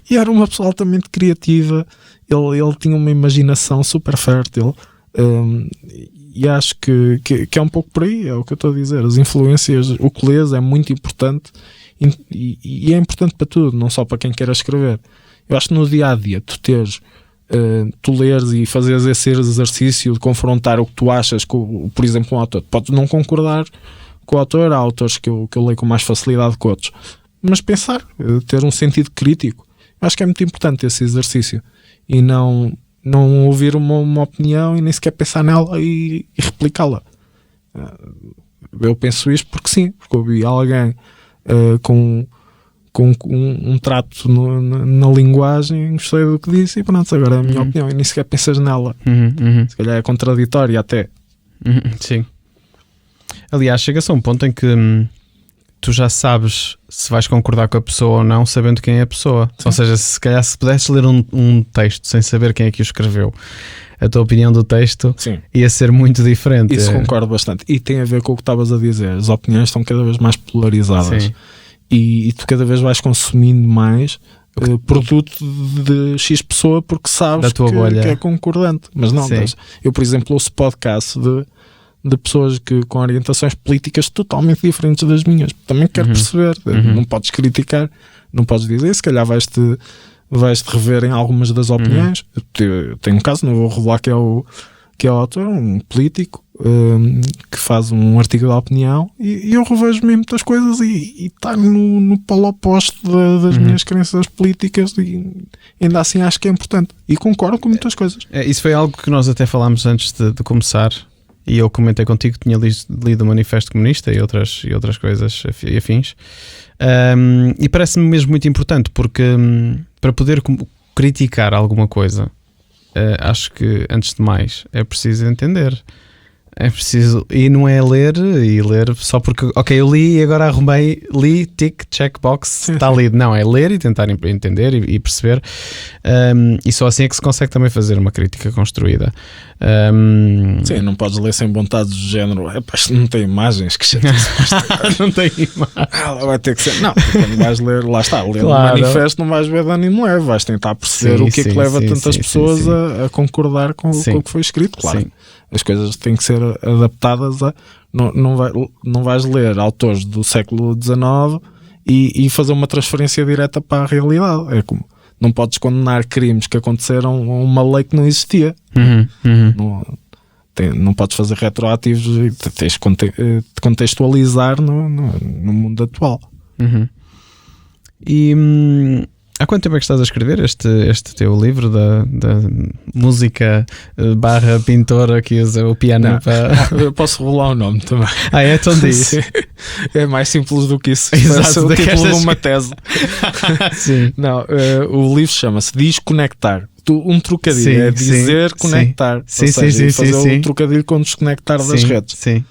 E era uma pessoa altamente criativa. Ele tinha uma imaginação super fértil. E acho que é um pouco por aí. É o que eu estou a dizer. As influências, o que lês é muito importante. E é importante para tudo, não só para quem quer escrever. Eu acho que no dia a dia tu leres e fazeres esse exercício de confrontar o que tu achas com, por exemplo, um autor. Podes não concordar com o autor, há autores que eu leio com mais facilidade que outros, mas pensar, ter um sentido crítico, acho que é muito importante esse exercício, e não ouvir uma opinião e nem sequer pensar nela e replicá-la. Eu penso isto porque sim, porque ouvi alguém com um trato na linguagem, gostei do que disse e pronto, agora é a minha opinião, e nem sequer pensas nela. Se calhar é contraditória até. Sim. Aliás, chega-se a um ponto em que tu já sabes se vais concordar com a pessoa ou não, sabendo quem é a pessoa. Sim. Ou seja, se calhar se pudesses ler um texto sem saber quem é que o escreveu, a tua opinião do texto ia ser muito diferente. Isso concordo bastante. E tem a ver com o que estavas a dizer. As opiniões estão cada vez mais polarizadas. Sim. E tu cada vez vais consumindo mais produto de X pessoa porque sabes que é concordante. Mas não, eu, por exemplo, ouço podcast de pessoas com orientações políticas totalmente diferentes das minhas. Também quero perceber. Não podes criticar, não podes dizer, se calhar vais-te rever em algumas das opiniões. Eu tenho um caso, não vou revelar que é o autor, um político que faz um artigo de opinião e eu revejo-me muitas coisas e está no polo oposto das minhas crenças políticas, e ainda assim acho que é importante e concordo com muitas coisas. Isso foi algo que nós até falámos antes de começar, e eu comentei contigo que tinha lido o Manifesto Comunista e outras coisas e afins, e parece-me mesmo muito importante porque para poder criticar alguma coisa, acho que antes de mais é preciso entender É preciso, e não é ler só porque, ok, eu li e agora arrumei, li, tick, checkbox, está lido. Não, é ler e tentar entender e perceber, e só assim é que se consegue também fazer uma crítica construída. Sim, não podes ler sem vontade do género, isto não tem imagens, que chatice. Não tem imagem. Vai ter que ser, não, quando vais ler, lá está, ler Claro. um manifesto não vais ver de ânimo leve, vais tentar perceber Sim, o que é que sim, leva sim, tantas sim, pessoas sim. a concordar com o que foi escrito, claro. Sim. As coisas têm que ser adaptadas a. Não vais ler autores do século XIX e fazer uma transferência direta para a realidade. É como, não podes condenar crimes que aconteceram a uma lei que não existia. Não podes fazer retroativos e tens de contextualizar no mundo atual. E há quanto tempo é que estás a escrever este teu livro da música barra pintora que usa o piano para... Eu posso rolar o nome também. É? Então diz. É mais simples do que isso. Exato, o título de uma tese. Sim. Não, o livro chama-se Desconectar. Um trocadilho, Sim, é dizer sim, conectar. Sim, ou seja, fazer sim. o trocadilho com desconectar das redes. Sim.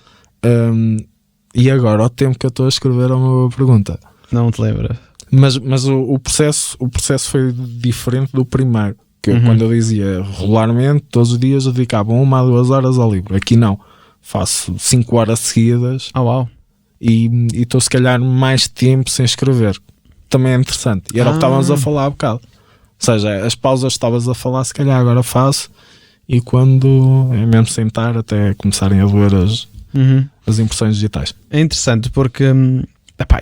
E agora, ao tempo que eu estou a escrever a uma pergunta. Não te lembras? Mas o processo foi diferente do primeiro. Que quando eu dizia regularmente, todos os dias eu dedicava 1 a 2 horas ao livro. Aqui não. Faço 5 horas seguidas. Uau. E estou se calhar mais tempo sem escrever. Também é interessante. E era o que estávamos a falar há bocado. Ou seja, as pausas que estavas a falar, se calhar agora faço. E quando é mesmo sentar até começarem a doer as impressões digitais. É interessante porque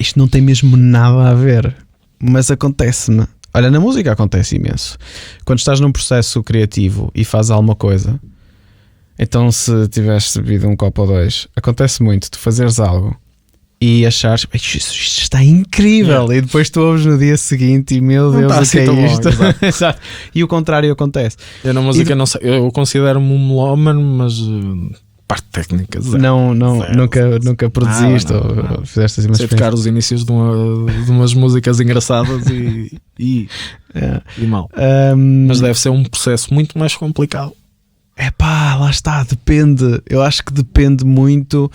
isto não tem mesmo nada a ver, mas acontece-me. Olha, na música acontece imenso. Quando estás num processo criativo e fazes alguma coisa, então se tivesse bebido um copo ou dois, acontece muito tu fazeres algo e achares isto está incrível, e depois tu ouves no dia seguinte e meu Deus, o que é isto? Exato. E o contrário acontece. Eu na música não sei, eu considero-me um melómano, mas parte técnica zero. Nunca produziste ou fizeste assim uma sei tocar os inícios de umas músicas engraçadas e mal. Mas deve ser um processo muito mais complicado. Lá está, depende. Eu acho que depende muito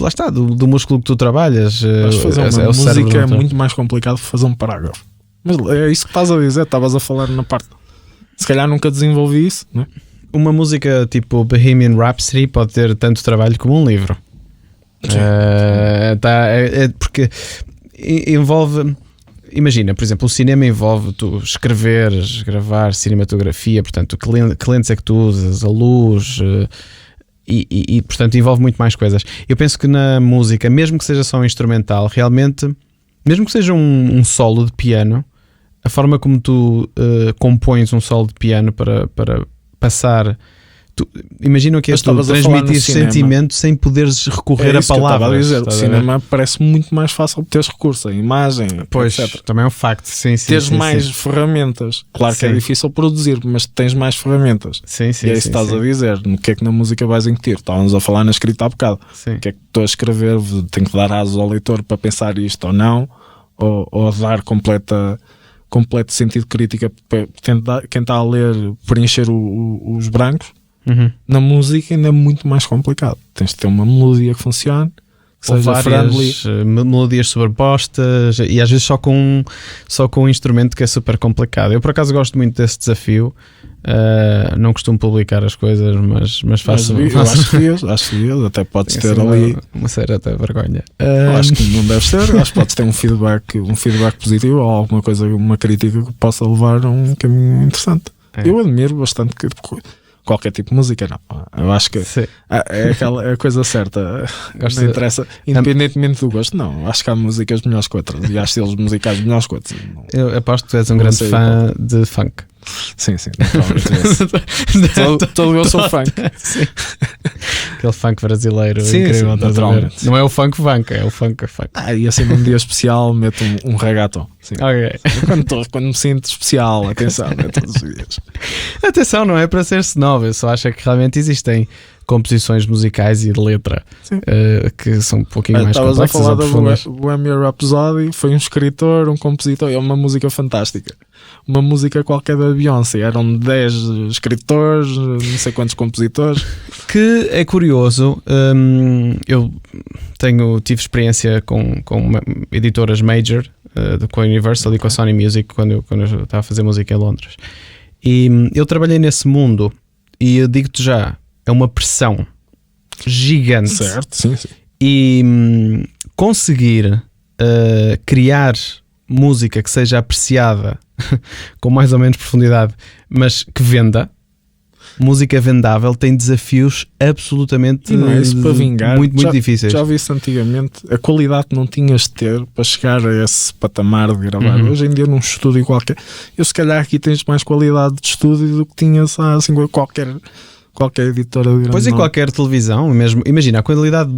lá está, do músculo que tu trabalhas. Mas fazer uma música é muito mais complicado que fazer um parágrafo. Mas é isso que estás a dizer, estavas a falar na parte. Se calhar nunca desenvolvi isso, não é? Uma música tipo Bohemian Rhapsody pode ter tanto trabalho como um livro. Porque envolve... Imagina, por exemplo, o cinema envolve tu escreveres, gravar, cinematografia, portanto, que lentes é que tu usas, a luz, e portanto envolve muito mais coisas. Eu penso que na música, mesmo que seja só um instrumental, realmente, mesmo que seja um solo de piano, a forma como tu compões um solo de piano para passar... Imagina que é tu transmitir sentimento sem poderes recorrer a palavras. O cinema parece muito mais fácil teres recurso a imagem, pois, etc. Também é um facto. Teres mais ferramentas. Claro que é difícil produzir, mas tens mais ferramentas. E é isso que estás a dizer. No que é que na música vais incutir? Estávamos a falar na escrita há bocado. O que é que estou a escrever? Tenho que dar asas ao leitor para pensar isto ou não, ou dar completo sentido crítica para quem está a ler preencher os brancos. Na música ainda é muito mais complicado. Tens de ter uma melodia que funcione, que seja várias melodias sobrepostas, e às vezes só com um instrumento, que é super complicado. Eu por acaso gosto muito desse desafio. Não costumo publicar as coisas, mas faço. Acho que até podes ter ali uma certa vergonha. Acho que não deve ser. Acho que podes ter um feedback positivo ou alguma coisa, uma crítica que possa levar a um caminho interessante. Eu admiro bastante qualquer tipo de música, não. Eu acho que é a coisa certa. Não interessa, independentemente do gosto, não. Acho que há músicas melhores que outras e há estilos musicais melhores que outros. Eu aposto que tu és um grande fã de funk. Sim, todo eu sou funk. Sim. Aquele funk brasileiro incrível, naturalmente. Não é o funk, é o funk. E assim num dia especial meto um reggaeton. Sim. Okay. Quando me sinto especial, atenção, todos os dias. Atenção, não é para ser snob, eu só acho que realmente existem composições musicais e de letra que são um pouquinho mais complexas. Estavas a falar da Bohemian Rhapsody, foi um escritor, um compositor, é uma música fantástica. uma música qualquer da Beyoncé. Eram 10 escritores, não sei quantos compositores. Que é curioso, eu tive experiência com editoras major, com a Universal e com a Sony Music quando eu estava a fazer música em Londres. E eu trabalhei nesse mundo e eu digo-te já, é uma pressão gigante. Certo, sim. E conseguir criar música que seja apreciada com mais ou menos profundidade, mas que venda, música vendável, tem desafios absolutamente para vingar, muito difíceis. Já vi isso antigamente, a qualidade que não tinhas de ter para chegar a esse patamar de gravar. Hoje em dia num estúdio qualquer, eu se calhar aqui tens mais qualidade de estúdio do que tinhas assim, qualquer editora de grande Pois em nome. qualquer televisão mesmo, imagina a qualidade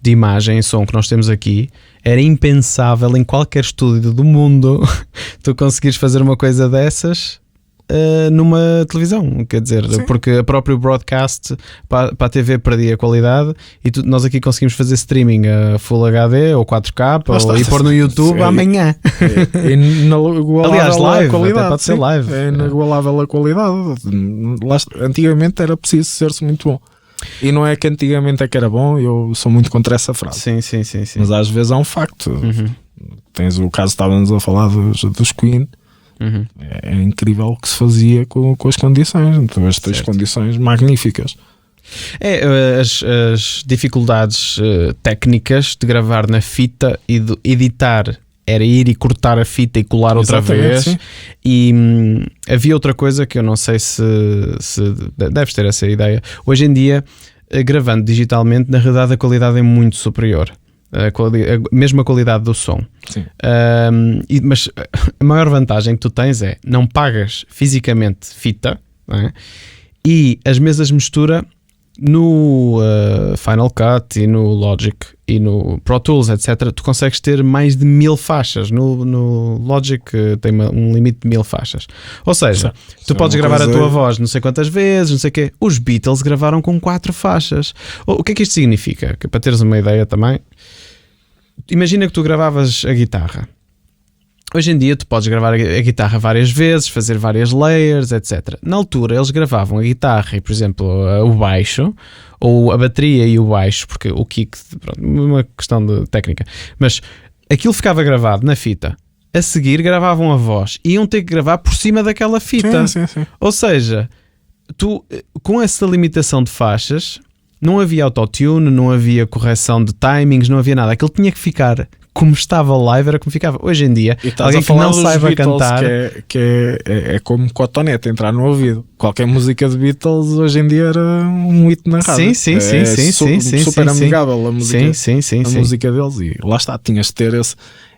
de imagem e som que nós temos aqui, era impensável em qualquer estúdio do mundo tu conseguires fazer uma coisa dessas numa televisão, quer dizer, Sim. porque a próprio broadcast para a TV perdia a qualidade e nós aqui conseguimos fazer streaming a Full HD ou 4K e pôr no YouTube amanhã. É inigualável. Aliás, live, a qualidade, até pode ser live. É inigualável a qualidade. Antigamente era preciso ser-se muito bom. E não é que antigamente é que era bom, eu sou muito contra essa frase. Sim. Mas às vezes é um facto. Tens o caso, estávamos a falar dos Queen. É incrível o que se fazia com as condições. Então, as três condições magníficas. As dificuldades técnicas de gravar na fita e de editar era ir e cortar a fita e colar outra vez. Sim. E havia outra coisa que eu não sei se deves ter essa ideia. Hoje em dia, gravando digitalmente, na realidade a qualidade é muito superior. A mesma qualidade do som. Mas a maior vantagem que tu tens é não pagas fisicamente fita, não é? E as mesas de mistura no Final Cut e no Logic e no Pro Tools, etc. Tu consegues ter mais de 1000 faixas. No Logic tem um limite de 1000 faixas. Ou seja, tu podes gravar a tua voz não sei quantas vezes, não sei o quê. Os Beatles gravaram com 4 faixas. O que é que isto significa? Que, para teres uma ideia também, imagina que tu gravavas a guitarra. Hoje em dia tu podes gravar a guitarra várias vezes, fazer várias layers, etc. Na altura eles gravavam a guitarra e, por exemplo, o baixo, ou a bateria e o baixo, porque o kick, pronto, uma questão de técnica, mas aquilo ficava gravado na fita. A seguir gravavam a voz e iam ter que gravar por cima daquela fita. Sim. Ou seja, tu, com essa limitação de faixas, não havia autotune, não havia correção de timings, não havia nada. Aquilo tinha que ficar como estava live, era como ficava. Hoje em dia, alguém que não saiba Beatles, cantar... é como cotonete, entrar no ouvido. Qualquer música de Beatles hoje em dia era um hit na rádio. Sim. Super amigável a música. Sim. A música deles. E lá está, tinhas de ter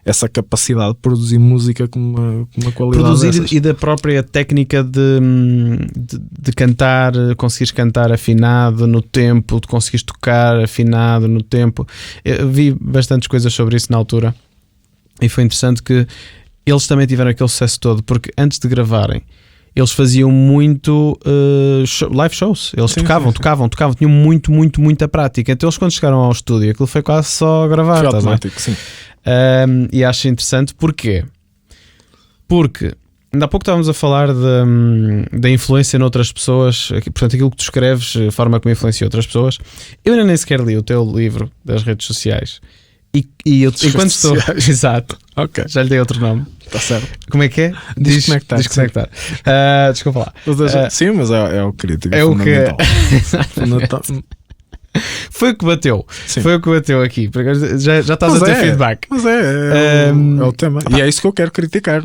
essa capacidade de produzir música com uma qualidade produzir dessas. E da própria técnica de cantar, conseguires cantar afinado no tempo, de conseguires tocar afinado no tempo. Eu vi bastantes coisas sobre isso na altura e foi interessante que eles também tiveram aquele sucesso todo, porque antes de gravarem eles faziam muito live shows. Eles tocavam, tinham muita prática. Então eles, quando chegaram ao estúdio, aquilo foi quase só gravar. Foi automático, sim. E acho interessante porque ainda há pouco estávamos a falar da influência noutras pessoas, portanto aquilo que tu escreves, a forma como influencia outras pessoas. Eu ainda nem sequer li o teu livro das redes sociais e eu, enquanto estou exato, ok, já lhe dei outro nome, está certo. como é que é? Desconectar. Desculpa lá. Sim, mas é o crítico, é o que fundamental. Foi o que bateu. Sim. Foi o que bateu aqui. Porque já estás a ter feedback. Mas é o tema. E é isso que eu quero criticar.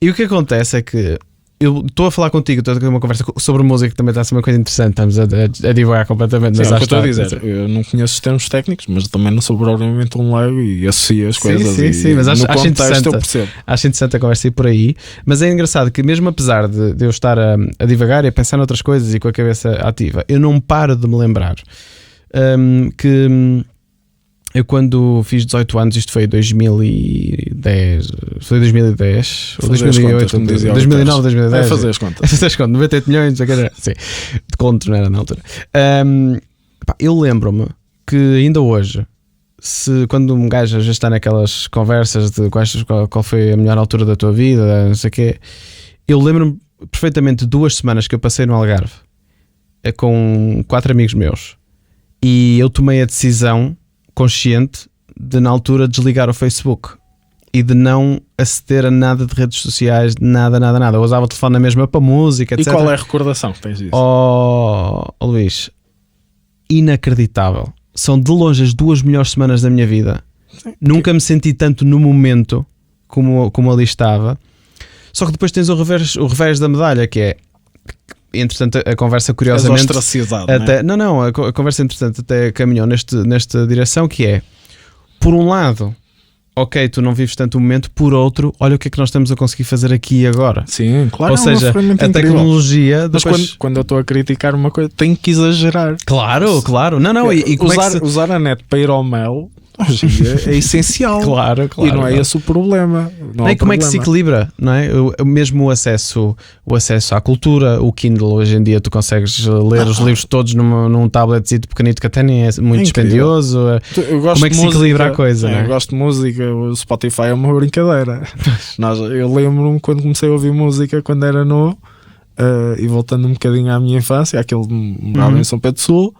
E o que acontece é que eu estou a falar contigo, estou a ter uma conversa sobre música que também está a ser uma coisa interessante. Estamos a divagar completamente. Sim, mas é o que eu estou a dizer. Eu não conheço os termos técnicos, mas também não sou provavelmente um leigo e associo as coisas. Sim, mas acho interessante. Eu percebo. Acho interessante a conversa ir por aí. Mas é engraçado que, mesmo apesar de eu estar a divagar e a pensar noutras coisas e com a cabeça ativa, eu não paro de me lembrar que eu, quando fiz 18 anos, isto foi 2010, ou 2008, 2009, 2010. É fazer as contas. Fazer as contas, 98 milhões, sim, de contos, não era na altura. Eu lembro-me que ainda hoje se quando um gajo já está naquelas conversas de qual foi a melhor altura da tua vida, não sei o quê, eu lembro-me perfeitamente de 2 semanas que eu passei no Algarve com 4 amigos meus, e eu tomei a decisão consciente de na altura desligar o Facebook e de não aceder a nada de redes sociais, nada. Eu usava o telefone na mesma para música, etc. E qual é a recordação que tens disso? Oh, Luís, inacreditável. São de longe as 2 melhores semanas da minha vida. Nunca me senti tanto no momento como ali estava. Só que depois tens o revés da medalha, que é, entretanto, a conversa curiosamente até, não, a conversa entretanto até caminhou nesta direção, que é, por um lado, ok, tu não vives tanto o momento, por outro, olha o que é que nós estamos a conseguir fazer aqui e agora. Sim, claro. Ou seja, a tecnologia... Mas depois... quando eu estou a criticar uma coisa, tenho que exagerar. Claro. Não. E como usar a net para ir ao mel... Hoje em dia é essencial. Claro. E não é esse o problema. E como é que se equilibra, não é? Mesmo o acesso à cultura, o Kindle, hoje em dia tu consegues ler os livros todos num tabletzito pequenito, que até nem é muito dispendioso. Como é que se equilibra a coisa, não é? Eu gosto de música, o Spotify é uma brincadeira. Eu lembro-me quando comecei a ouvir música quando era novo, e voltando um bocadinho à minha infância, aquele morava em São Pedro do Sul.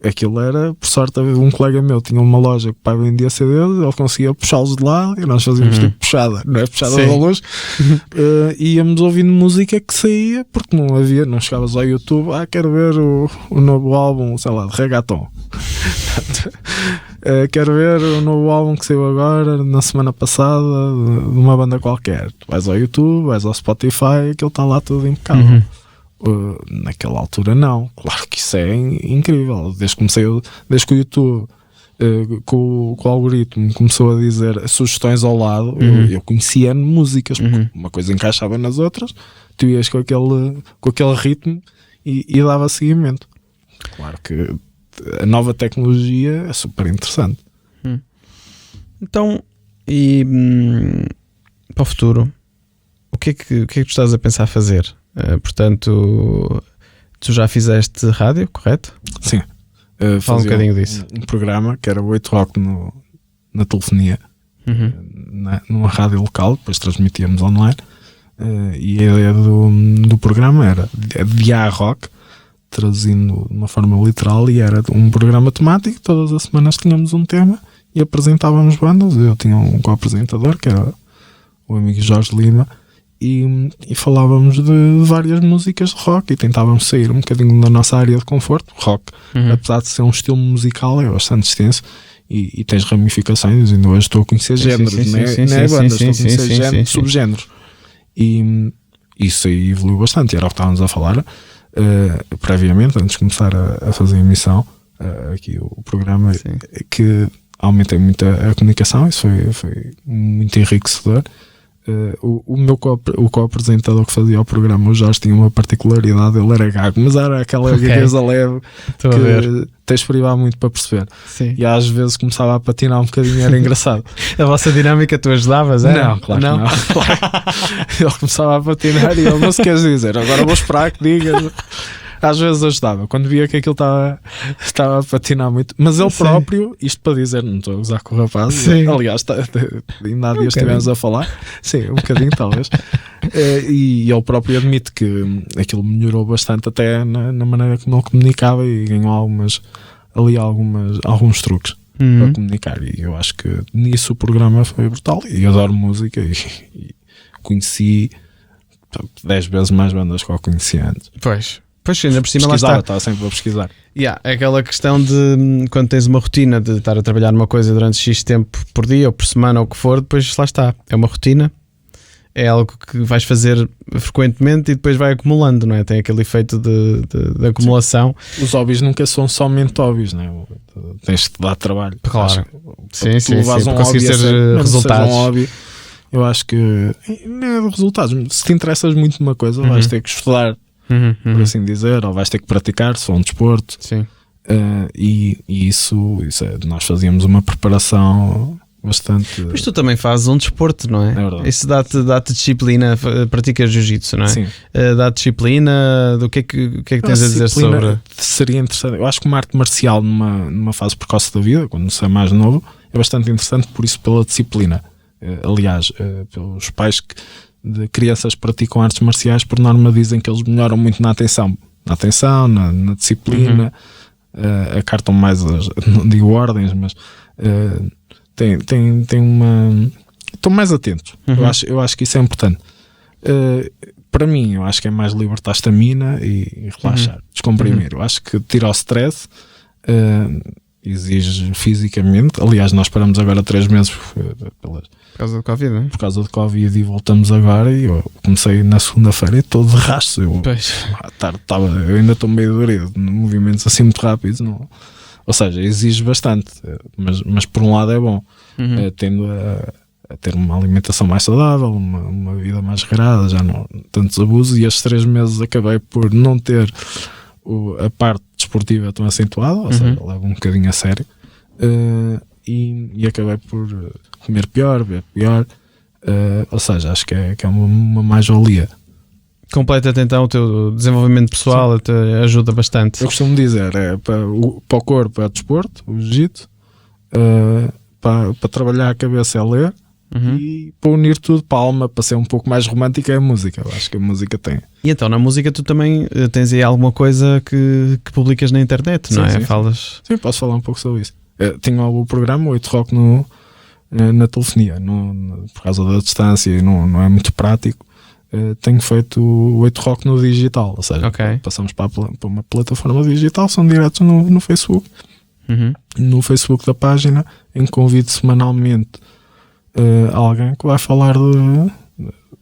Aquilo era, por sorte, um colega meu tinha uma loja que pai vendia CDs, ele conseguia puxá-los de lá e nós fazíamos tipo puxada, não é? Puxada da luz. Íamos ouvindo música que saía, porque não chegavas ao YouTube, quero ver o novo álbum, sei lá, de reggaeton. Quero ver o novo álbum que saiu agora, na semana passada, de uma banda qualquer. Tu vais ao YouTube, vais ao Spotify, aquilo está lá tudo impecável. Naquela altura não, claro que isso é incrível. Desde que o YouTube com o algoritmo começou a dizer sugestões ao lado, eu conhecia músicas, porque uma coisa encaixava nas outras, tu ias com aquele ritmo e dava seguimento. Claro que a nova tecnologia é super interessante. Então, e para o futuro, o que é que tu estás a pensar fazer? Portanto, tu já fizeste rádio, correto? Sim. Fala um bocadinho disso. Um programa que era o 8 Rock na telefonia, numa rádio local, depois transmitíamos online. E a ideia do programa era adiar rock, traduzindo de uma forma literal, e era um programa temático. Todas as semanas tínhamos um tema e apresentávamos bandas. Eu tinha um co-apresentador que era o amigo Jorge Lima. E falávamos de várias músicas de rock e tentávamos sair um bocadinho da nossa área de conforto. Rock, apesar de ser um estilo musical, é bastante extenso e tens ramificações. Ainda hoje estou a conhecer géneros, não é bandas, estou a conhecer subgéneros. E isso aí evoluiu bastante. E era o que estávamos a falar previamente, antes de começar a fazer a emissão, aqui o programa, que aumentei muito a comunicação. Isso foi muito enriquecedor. O meu co-apresentador que fazia o programa, o Jorge, tinha uma particularidade. Ele era gago, mas era aquela gagueza leve que tens de privar muito para perceber. Sim. E às vezes começava a patinar um bocadinho, era engraçado. A vossa dinâmica tu ajudavas, Não, claro que não. Ele começava a patinar e ele, não se queres dizer, agora vou esperar que digas. Às vezes ajudava, quando via que aquilo estava a patinar muito, mas ele próprio, isto para dizer, não estou a usar com o rapaz, aliás, ainda há dias estivemos a falar, um bocadinho talvez, e ele próprio admite que aquilo melhorou bastante até na maneira como ele comunicava, e ganhou alguns truques para comunicar, e eu acho que nisso o programa foi brutal. E eu adoro música e conheci 10 vezes mais bandas que eu conhecia antes. Pois, ainda por cima lá está. Estava sempre a pesquisar. Aquela questão de quando tens uma rotina de estar a trabalhar numa coisa durante X tempo por dia ou por semana ou o que for, depois lá está. É uma rotina, é algo que vais fazer frequentemente e depois vai acumulando, não é? Tem aquele efeito de acumulação. Sim. Os hobbies nunca são somente hobbies, não é? Tens de dar trabalho. Claro. Sim, para conseguir ter resultados. Um hobby, eu acho que não é de resultados. Se te interessas muito numa coisa, vais ter que estudar. Por assim dizer, ou vais ter que praticar, se for um desporto. Sim. E isso nós fazíamos uma preparação bastante. Mas tu também fazes um desporto, não é? É verdade. Isso dá-te disciplina, praticas jiu-jitsu, não é? Sim. Dá-te disciplina, do que é que tens a dizer sobre? Seria interessante. Eu acho que uma arte marcial numa fase precoce da vida, quando se é mais novo, é bastante interessante, por isso, pela disciplina. Aliás, pelos pais de crianças que praticam artes marciais, por norma, dizem que eles melhoram muito na atenção, na disciplina, acartam mais não digo ordens, mas tem uma. Estão mais atentos. Eu acho que isso é importante. Para mim, eu acho que é mais libertar a estamina e relaxar, descomprimir. Eu acho que tira o stress, exige fisicamente. Aliás, nós paramos agora 3 meses por causa do Covid, não é? Por causa do Covid, e voltamos agora. E eu comecei na segunda-feira e todo de raço. À tarde eu ainda estou meio dorido, movimentos assim muito rápidos. Não. Ou seja, exige bastante, mas por um lado é bom, tendo a ter uma alimentação mais saudável, uma vida mais regrada, já não tantos abusos. E estes 3 meses acabei por não ter a parte desportiva tão acentuada, ou seja, levo um bocadinho a sério, e acabei por comer pior, beber pior, ou seja, acho que é uma mais-valia. Completa-te então o teu desenvolvimento pessoal, até ajuda bastante. Eu costumo dizer, para o corpo é desporto, o jiu-jitsu, para trabalhar a cabeça é ler, e para unir tudo para a alma, para ser um pouco mais romântica, é a música. Eu acho que a música tem. E então, na música tu também tens aí alguma coisa que publicas na internet, não é? Sim. Falas... Sim, posso falar um pouco sobre isso. Tenho o programa 8 Rock na telefonia, por causa da distância, e não é muito prático. Tenho feito o 8 Rock no digital, ou seja, passamos para uma plataforma digital, são diretos no Facebook. No Facebook da página, em que convido semanalmente alguém que vai falar de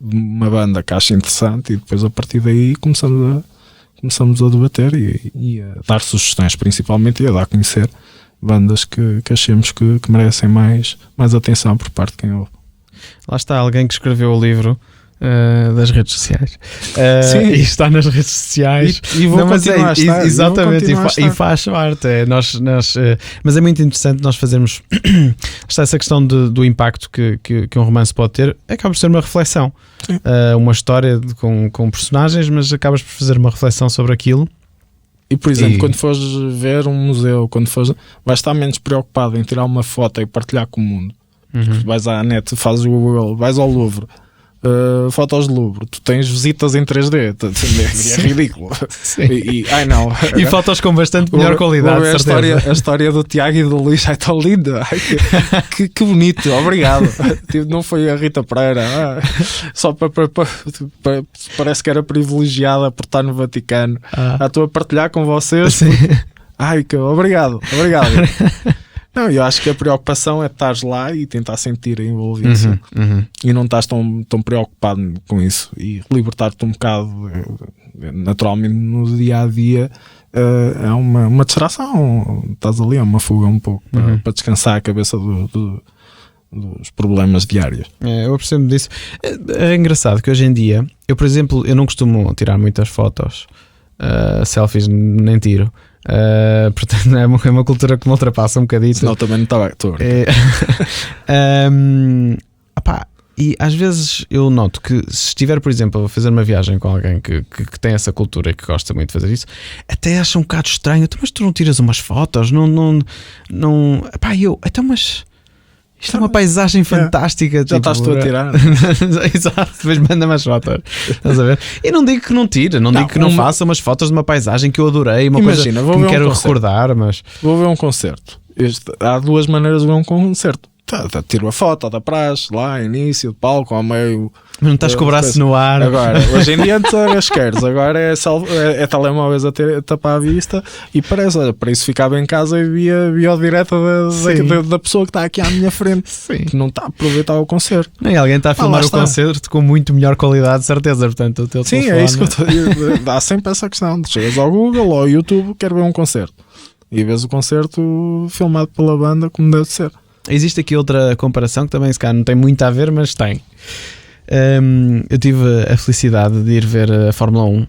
uma banda que acha interessante, e depois a partir daí começamos a debater e a dar sugestões, principalmente, e a dar a conhecer bandas que achemos que merecem mais atenção por parte de quem ouve. Lá está alguém que escreveu o livro das redes sociais, e está nas redes sociais, e vou continuar a estar, exatamente, e faz parte. Mas é muito interessante nós fazermos essa questão do impacto que um romance pode ter. Acaba por ser uma reflexão, uma história com personagens, mas acabas por fazer uma reflexão sobre aquilo. E, por exemplo, quando fores ver um museu, vais estar menos preocupado em tirar uma foto e partilhar com o mundo. Vais à net, fazes o Google, vais ao Louvre, fotos de Louvre, tu tens visitas em 3D, é ridículo. Não. E fotos com bastante melhor qualidade. A história do Tiago e do Luís, tão linda, que bonito, obrigado. Não foi a Rita Pereira, só parece que era privilegiada por estar no Vaticano. Estou a partilhar com vocês. Obrigado. Não, eu acho que a preocupação é estar lá e tentar sentir a envolvência, e não estás tão preocupado com isso, e libertar-te um bocado, naturalmente no dia a dia. É uma distração, estás ali, é uma fuga um pouco para descansar a cabeça dos problemas diários. Eu percebo disso. É engraçado que hoje em dia, eu, por exemplo, eu não costumo tirar muitas fotos, selfies nem tiro. Portanto, é uma cultura que me ultrapassa um bocadinho. Senão também não estava. E às vezes eu noto que, se estiver, por exemplo, a fazer uma viagem com alguém que tem essa cultura e que gosta muito de fazer isso, até acha um bocado estranho. Mas tu não tiras umas fotos? Mas isto é uma paisagem fantástica. Já estás tu a tirar. Exato, depois manda umas fotos. Estás a ver? E não digo que não tire, digo que não faça umas fotos de uma paisagem que eu adorei, Imagina, coisa que me quero recordar. Mas vou ver um concerto. Há 2 maneiras de ver um concerto. Tiro a foto da praxe, lá, início do palco, ao meio. Mas não estás com o braço no ar. Agora, hoje em dia, antes queres. Agora é telemóveis a tapar a vista, e parece, olha, para isso ficava em casa e via o direto da pessoa que está aqui à minha frente, que não está a aproveitar o concerto. E alguém está a filmar o concerto com muito melhor qualidade, de certeza. Portanto, o teu telefone, é isso que eu estou a dizer. Dá sempre essa questão. Chegas ao Google ou ao YouTube, quero ver um concerto, e vês o concerto filmado pela banda como deve ser. Existe aqui outra comparação que também, se calhar, não tem muito a ver, mas tem. Eu tive a felicidade de ir ver a Fórmula 1,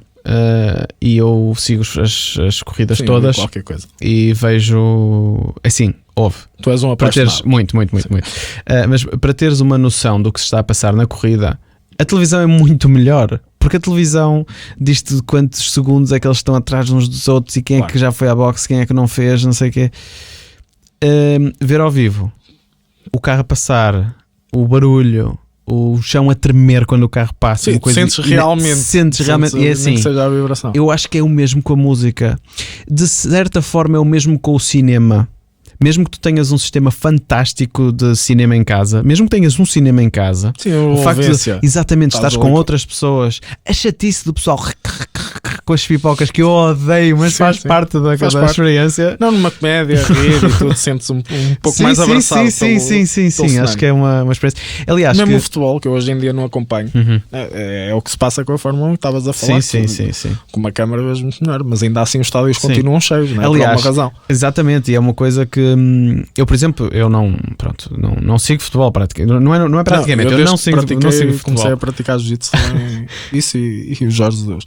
e eu sigo as corridas todas. Qualquer coisa. E vejo, assim, houve. Tu és um apaixonado. Muito. Mas para teres uma noção do que se está a passar na corrida, a televisão é muito melhor. Porque a televisão diz-te quantos segundos é que eles estão atrás uns dos outros e quem é que já foi à boxe, quem é que não fez, não sei o quê. Ver ao vivo, o carro a passar, o barulho, o chão a tremer quando o carro passa. Sim, sentes realmente. E é assim, que seja a vibração. eu acho que é o mesmo com a música. De certa forma é o mesmo com o cinema. Mesmo que tu tenhas um sistema fantástico de cinema em casa, mesmo que tenhas um cinema em casa, sim, o facto de exatamente estás com outras pessoas, a chatice do pessoal com as pipocas que eu odeio, mas faz parte da experiência. Não, numa comédia, rir e tu te sentes um pouco mais abraçado. Sim, acho que é uma experiência. Aliás, mesmo o futebol, que eu hoje em dia não acompanho, é o que se passa com a Fórmula 1 que estavas a falar. Sim. Com uma câmara vejo muito melhor, mas ainda assim os estádios continuam cheios, não é? Aliás, por alguma razão. Exatamente, e é uma coisa que eu, por exemplo, eu não sigo futebol praticamente. Não é praticamente, eu não sigo futebol. Comecei a praticar jiu-jitsu também, isso e o Jorge Jesus.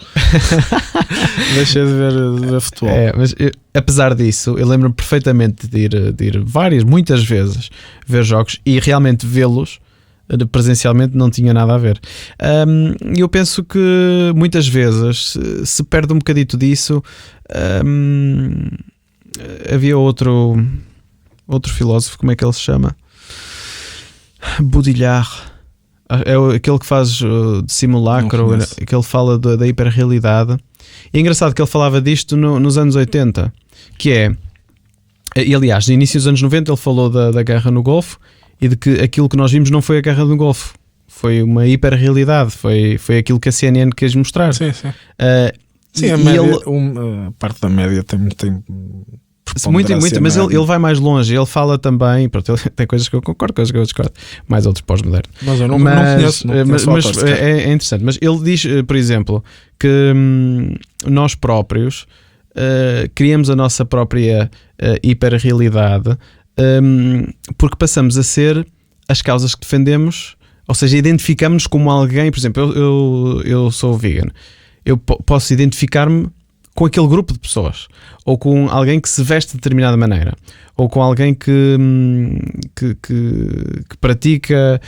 Deixei de ver futebol. Mas apesar disso, eu lembro-me perfeitamente de ir muitas vezes ver jogos e realmente vê-los presencialmente não tinha nada a ver. Eu penso que muitas vezes se perde um bocadito disso. Havia outro filósofo, como é que ele se chama? Baudrillard. É aquele que faz de simulacro, que ele fala da hiperrealidade. E é engraçado que ele falava disto nos anos 80, que é, e aliás, no início dos anos 90 ele falou da guerra no Golfo e de que aquilo que nós vimos não foi a guerra no Golfo, foi uma hiperrealidade, foi aquilo que a CNN quis mostrar. Sim. Sim, a parte da média tem muito, mas ele vai mais longe. Ele fala também, pronto, ele tem coisas que eu concordo, coisas que eu discordo, mais outros pós-modernos. Mas eu não conheço. Mas é interessante. Mas ele diz, por exemplo, que nós próprios criamos a nossa própria hiperrealidade porque passamos a ser as causas que defendemos, ou seja, identificamos-nos como alguém. Por exemplo, eu sou vegan, eu posso identificar-me com aquele grupo de pessoas, ou com alguém que se veste de determinada maneira, ou com alguém que pratica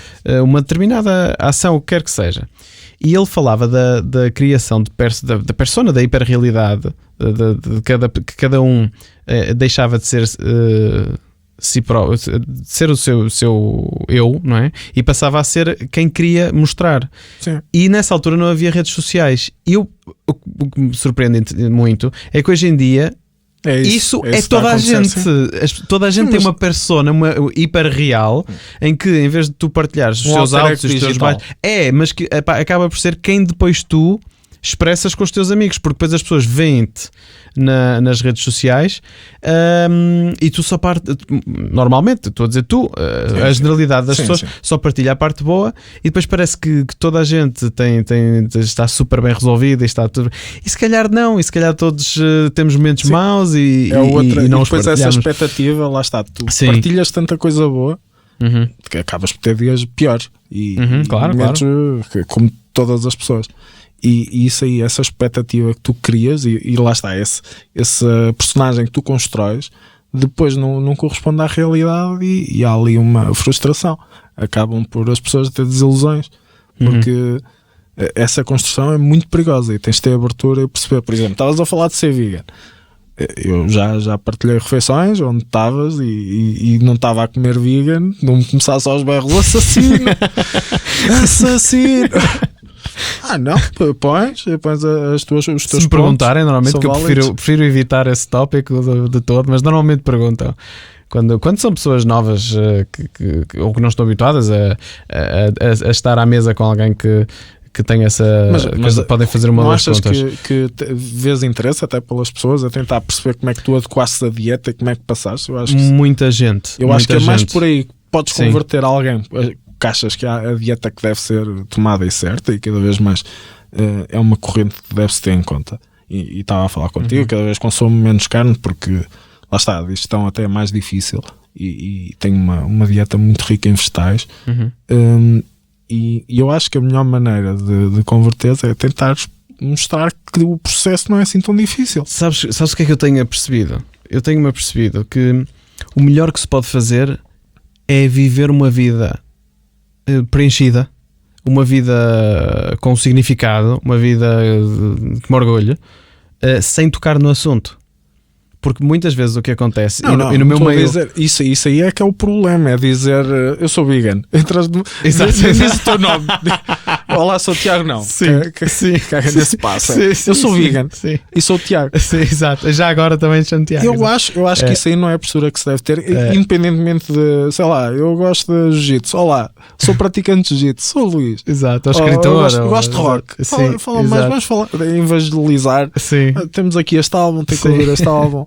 uma determinada ação, o que quer que seja. E ele falava da criação da persona, da hiperrealidade, que cada um deixava de ser ser o seu eu, não é? E passava a ser quem queria mostrar. Sim. E nessa altura não havia redes sociais. E o que me surpreende muito é que hoje em dia isso é toda a gente. Toda a gente tem uma persona, uma hiperreal, em que em vez de tu partilhares os teus altos e os teus baixos, mas que acaba por ser quem depois tu expressas com os teus amigos, porque depois as pessoas veem-te nas redes sociais e tu só normalmente, estou a dizer a generalidade das pessoas só partilha a parte boa e depois parece que toda a gente está super bem resolvida e está tudo, e se calhar não, e se calhar todos temos momentos maus e não os depois essa expectativa, lá está, tu partilhas tanta coisa boa que acabas por ter dias piores e claro. Como todas as pessoas. E isso aí, essa expectativa que tu crias e lá está, essa personagem que tu constróis depois não corresponde à realidade e há ali uma frustração. Acabam por as pessoas ter desilusões porque essa construção é muito perigosa e tens de ter abertura e perceber. Por exemplo, estavas a falar de ser vegan. Eu já partilhei refeições onde estavas e não estava a comer vegan, não me começasse aos berros, assassino. Não, pões os teus pontos. Se me perguntarem, normalmente, que eu prefiro evitar esse tópico de todo, mas normalmente perguntam. Quando são pessoas novas ou que não estão habituadas a estar à mesa com alguém que tem essa mas podem fazer uma das contas. Não achas que vês interesse até pelas pessoas a tentar perceber como é que tu adequaste a dieta e como é que passaste? Eu acho que muita gente. Eu acho que é mais por aí que podes converter alguém que achas que há a dieta que deve ser tomada e certa, e cada vez mais é uma corrente que deve-se ter em conta. E estava a falar contigo, cada vez consumo menos carne porque lá está, a digestão até é mais difícil e tenho uma dieta muito rica em vegetais. E eu acho que a melhor maneira de converter é tentar mostrar que o processo não é assim tão difícil. Sabes o que é que eu tenho percebido? Eu tenho-me apercebido que o melhor que se pode fazer é viver uma vida preenchida, uma vida com significado, uma vida que me orgulhe, sem tocar no assunto. Porque muitas vezes o que acontece e no meu meio... Dizer, isso aí é que é o problema, é dizer eu sou vegan, entras no... diz o teu nome. Olá, sou o Tiago, não. Sim. Caga nesse passo. Sim, eu sou vegan e sou o Tiago. Sim, exato. Já agora também chamo Tiago. Eu acho que isso aí não é a postura que se deve ter, independentemente de, sei lá, eu gosto de jiu-jitsu. Olá, sou praticante de jiu-jitsu, sou o Luís. Exato, ou escritor. Gosto de rock. Fala mais, vamos falar, evangelizar. Sim. Temos aqui este álbum, tem que ouvir este álbum.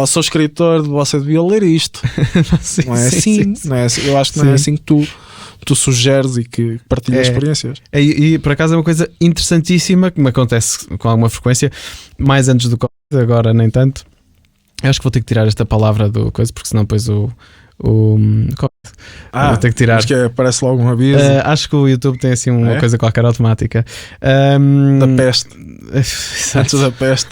Sou escritor, você devia ler isto. Não é assim. Não é assim. Eu acho que não é assim que tu sugeres e que partilhas experiências. E por acaso é uma coisa interessantíssima que me acontece com alguma frequência, mais antes do Covid, agora nem tanto. Eu acho que vou ter que tirar esta palavra do coisa, porque senão depois vou ter que tirar. Acho que aparece logo um aviso. Acho que o YouTube tem assim uma coisa qualquer automática da peste. Antes da peste.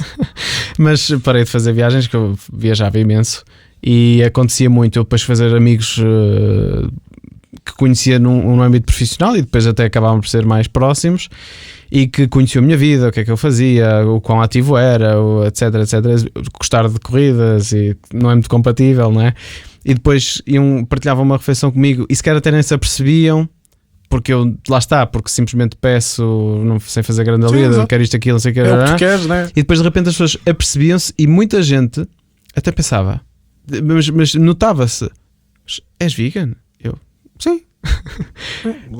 Mas parei de fazer viagens, que eu viajava imenso e acontecia muito eu depois fazer amigos que conhecia num âmbito profissional e depois até acabavam por ser mais próximos e que conheciam a minha vida, o que é que eu fazia, o quão ativo era, etc, gostar de corridas e não é muito compatível, não é? E depois partilhavam uma refeição comigo e sequer até nem se apercebiam, porque eu, lá está, porque simplesmente peço, não sem fazer grande alida, quero isto, aquilo, não sei o que. É o que tu queres, né? E depois de repente as pessoas apercebiam-se e muita gente até pensava, mas notava-se, és vegan? Eu, sim.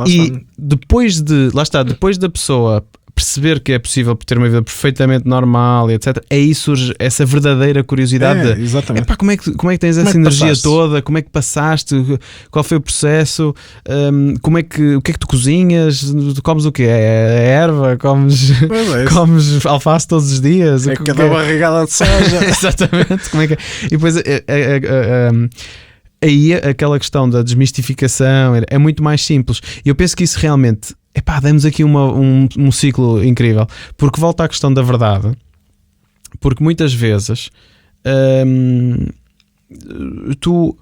E depois da pessoa perceber que é possível ter uma vida perfeitamente normal e etc, aí surge essa verdadeira curiosidade exatamente. Epá, como é que tens essa energia toda, como é que passaste, qual foi o processo, o que é que tu cozinhas, comes o quê? É erva? Comes alface todos os dias? Cada barrigada de soja. Exatamente, como é que é? E depois aí aquela questão da desmistificação é muito mais simples. E eu penso que isso realmente, demos aqui um ciclo incrível, porque volta à questão da verdade, porque muitas vezes tu,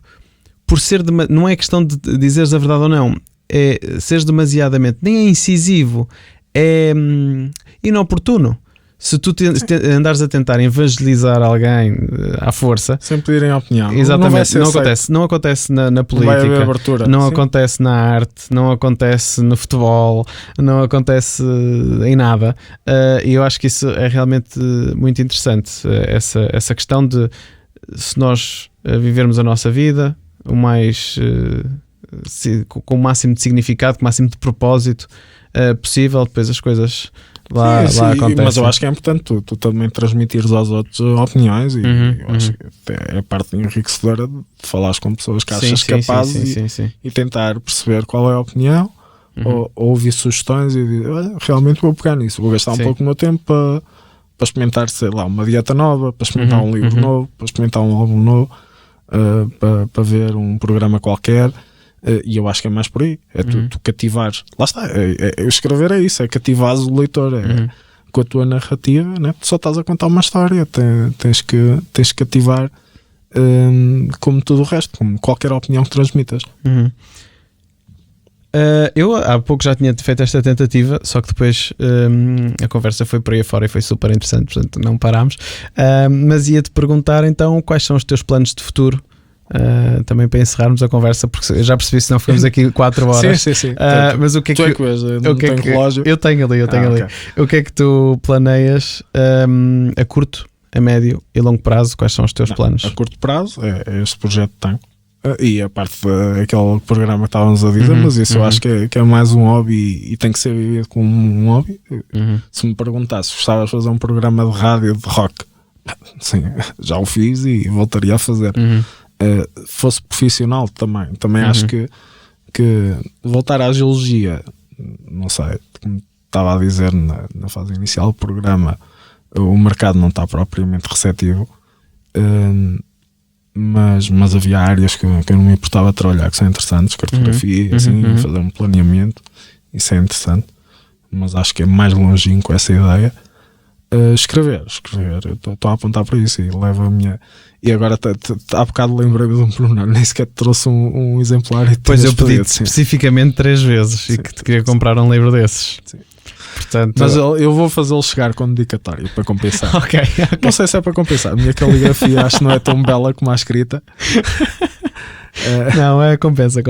por ser não é questão de dizeres a verdade ou não, é seres demasiadamente, nem é incisivo, é inoportuno. Se tu andares a tentar evangelizar alguém à força, sem pedirem opinião, exatamente, não acontece na política, não acontece na arte, não acontece no futebol, não acontece em nada. E eu acho que isso é realmente muito interessante, essa questão de, se nós vivermos a nossa vida o mais com o máximo de significado, com o máximo de propósito possível, depois as coisas lá acontecem. Mas eu acho que é importante tu também transmitires aos outros opiniões e eu acho que é a parte enriquecedora de falares com pessoas que achas capazes e tentar perceber qual é a opinião, ou ouvir sugestões e dizer, olha, realmente vou pegar nisso, vou gastar um pouco do meu tempo para experimentar, sei lá, uma dieta nova, para experimentar um livro novo, para experimentar um álbum novo, para ver um programa qualquer. E eu acho que é mais por aí, é tu cativares, lá está, escrever é isso, é cativares o leitor, com a tua narrativa, né? Tu só estás a contar uma história, tens que cativar, como tudo o resto, como qualquer opinião que transmitas. Eu há pouco já tinha feito esta tentativa, só que depois a conversa foi por aí afora e foi super interessante, portanto não parámos. Mas ia-te perguntar então quais são os teus planos de futuro. Também para encerrarmos a conversa, porque eu já percebi, se não ficamos aqui 4 horas. Sim. Mas o que é que relógio? Eu tenho ali. Okay. O que é que tu planeias a curto, a médio e longo prazo? Quais são os teus planos? A curto prazo é este projeto que tenho, e a parte daquele programa que estávamos a dizer, mas isso eu acho que é mais um hobby e tem que ser vivido como um hobby. Se me perguntasse se gostavas de fazer um programa de rádio de rock, sim, já o fiz e voltaria a fazer. Fosse profissional também acho que voltar à geologia, não sei, como estava a dizer na fase inicial do programa, o mercado não está propriamente receptivo, mas havia áreas que eu não me importava trabalhar, que são interessantes, cartografia, fazer um planeamento, isso é interessante, mas acho que é mais longínquo essa ideia. Escrever, estou a apontar para isso e levo a minha. E agora há bocado lembrei-me de um pormenor, nem sequer te trouxe um exemplar. E pois eu pedi especificamente 3 vezes e que te queria comprar um livro desses. Sim. Portanto, mas eu vou fazê-lo chegar com dedicatório para compensar. Okay. Não sei se é para compensar. A minha caligrafia acho que não é tão bela como a escrita. Não, compensa.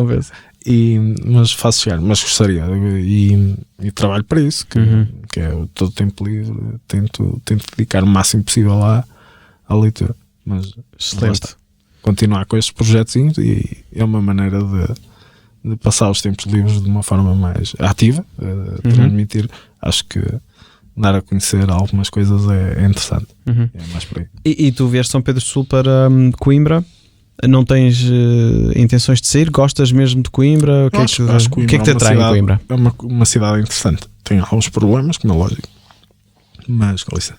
Mas faço chegar, mas gostaria e trabalho para isso, que é todo o tempo livre. Tento dedicar o máximo possível à leitura. Mas excelente. Continuar com estes projetinhos e é uma maneira de passar os tempos livres de uma forma mais ativa, transmitir. Acho que dar a conhecer algumas coisas é interessante. É mais por aí. E tu vieste São Pedro do Sul para Coimbra? Não tens intenções de sair? Gostas mesmo de Coimbra? O que é que te atrai em Coimbra? É uma cidade interessante. Tem alguns problemas, como é lógico, mas com licença.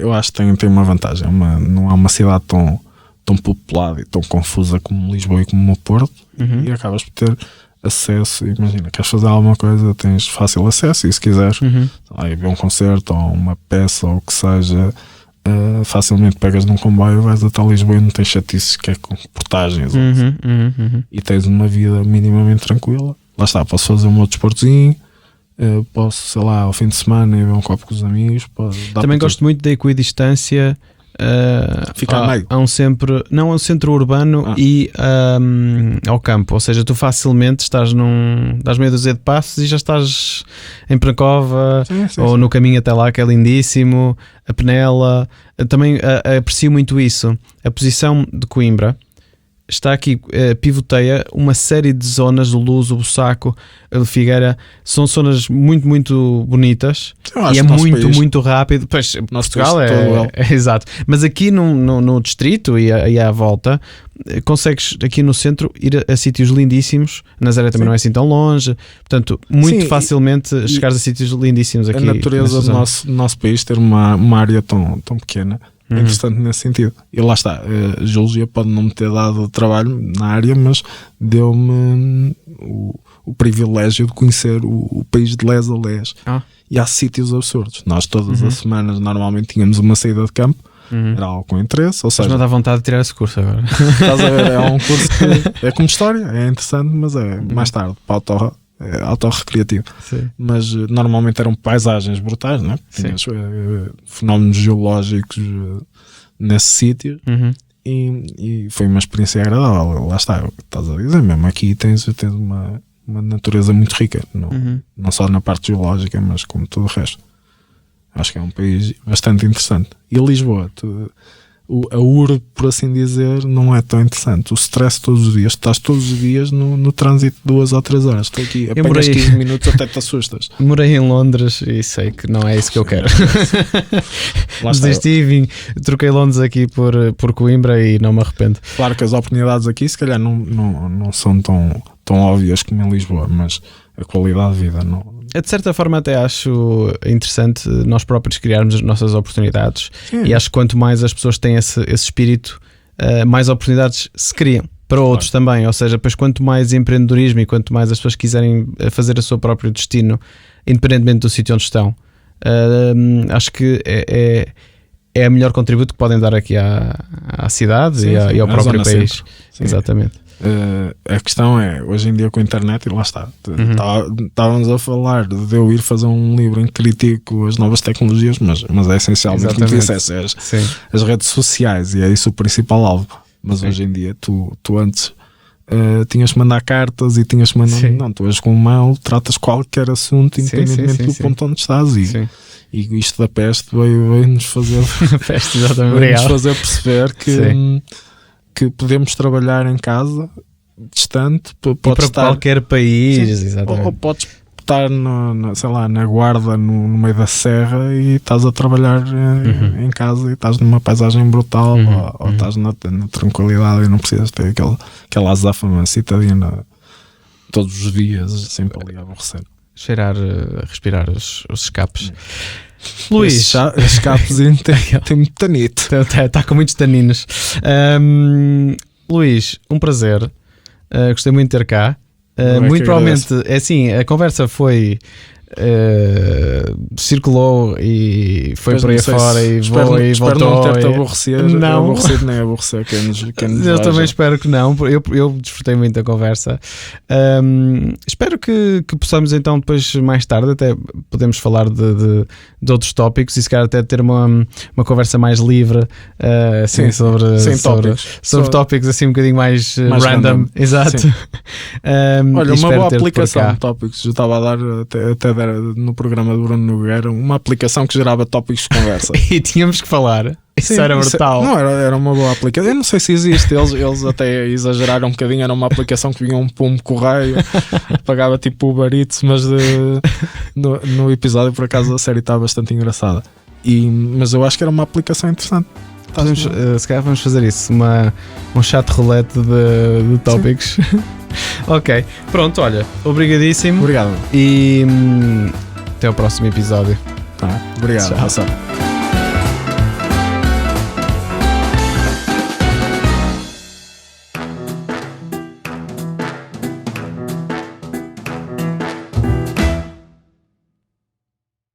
Eu acho que tem uma vantagem. Não é uma cidade tão populada e tão confusa como Lisboa e como o Porto, e acabas por ter acesso. Imagina, queres fazer alguma coisa, tens fácil acesso, e se quiseres ver um concerto ou uma peça ou o que seja, facilmente pegas num comboio, vais até Lisboa e não tens chatices que é com portagens e tens uma vida minimamente tranquila. Lá está, posso fazer um outro desportozinho, posso, sei lá, ao fim de semana ir ver um copo com os amigos. Também gosto muito da equidistância. Ficar meio. Há um centro urbano e ao campo, ou seja, tu facilmente dás meia dúzia de passos e já estás em Prancova ou no caminho até lá, que é lindíssimo. A Penela, também aprecio muito isso. A posição de Coimbra está aqui, pivoteia uma série de zonas, o Luz, o Bussaco, a Figueira, são zonas muito, muito bonitas e é muito rápido. Pois, Portugal é exato, mas aqui no distrito e à volta, consegues aqui no centro ir a sítios lindíssimos. Nazaré também não é assim tão longe, portanto, muito facilmente chegares a sítios lindíssimos aqui. A natureza do nosso país ter uma área tão pequena é interessante nesse sentido. E lá está, a geologia pode não me ter dado trabalho na área, mas deu-me o privilégio de conhecer o país de les a les. E há sítios absurdos. Nós todas as semanas normalmente tínhamos uma saída de campo, era algo com interesse, ou seja, não dá vontade de tirar esse curso agora. Estás a ver, é um curso que é como história, é interessante, mas é mais tarde para autorrecreativo. Mas normalmente eram paisagens brutais, não é? Tinhas fenómenos geológicos nesse sítio, e foi uma experiência agradável. Lá está, estás a dizer mesmo, aqui tens uma natureza muito rica, não só na parte geológica, mas como todo o resto. Acho que é um país bastante interessante. E Lisboa, a urbe, por assim dizer, não é tão interessante. O stress todos os dias, estás todos os dias no trânsito 2 ou 3 horas. Estou aqui, apenas 15 minutos até te assustas. Morei em Londres e sei que não é isso que eu quero. Desisti e vim, troquei Londres aqui por Coimbra e não me arrependo. Claro que as oportunidades aqui se calhar não são tão óbvias como em Lisboa, mas a qualidade de vida não. De certa forma até acho interessante nós próprios criarmos as nossas oportunidades. E acho que quanto mais as pessoas têm esse espírito, mais oportunidades se criam para outros também. Ou seja, pois quanto mais empreendedorismo e quanto mais as pessoas quiserem fazer o seu próprio destino, independentemente do sítio onde estão, acho que é o melhor contributo que podem dar aqui à cidade e ao próprio país. Exatamente. A questão é, hoje em dia com a internet, e lá está, estávamos a falar de eu ir fazer um livro em que critico as novas tecnologias, mas é essencialmente como disseste, as redes sociais, e é isso o principal alvo. Mas hoje em dia tu antes tinhas que mandar cartas e tinhas que mandar, não, tu hoje com o mail tratas qualquer assunto independentemente do ponto onde estás, e isto da peste veio-nos fazer perceber que podemos trabalhar em casa, distante, para qualquer país, exatamente. Ou podes estar na guarda no meio da serra e estás a trabalhar em casa e estás numa paisagem brutal, ou estás na tranquilidade e não precisas ter aquela azáfama citadina todos os dias, sempre ali a aborrecer. Respirar os escapes. Luís, escapezinho tem muito tanito. Está com muitos taninos. Luís, um prazer. Gostei muito de ter cá. Muito provavelmente, é assim, a conversa foi circulou e foi Pois por aí não sei fora e voou e espero voltou. não ter-te aborrecer, Não. aborrecido nem aborrecer quem nos Eu veja. também espero que não, eu desfrutei muito da conversa. Espero que possamos então depois, mais tarde, até podemos falar de outros tópicos e se calhar até ter uma conversa mais livre, assim, Sim, sobre tópicos assim um bocadinho mais random. Exato. Olha, uma boa aplicação de tópicos. Eu estava a dar até no programa do Bruno Nogueira uma aplicação que gerava tópicos de conversa. E tínhamos que falar. Isso era brutal. Não, era uma boa aplicação. Eu não sei se existe. Eles até exageraram um bocadinho. Era uma aplicação que vinha um pombo correio, pagava tipo Uber Eats, mas no episódio, por acaso, a série está bastante engraçada. Mas eu acho que era uma aplicação interessante. Se calhar vamos fazer isso, um chat roulette de tópicos. Ok, pronto, olha, obrigadíssimo. Obrigado. E até ao próximo episódio. Obrigado. Tchau.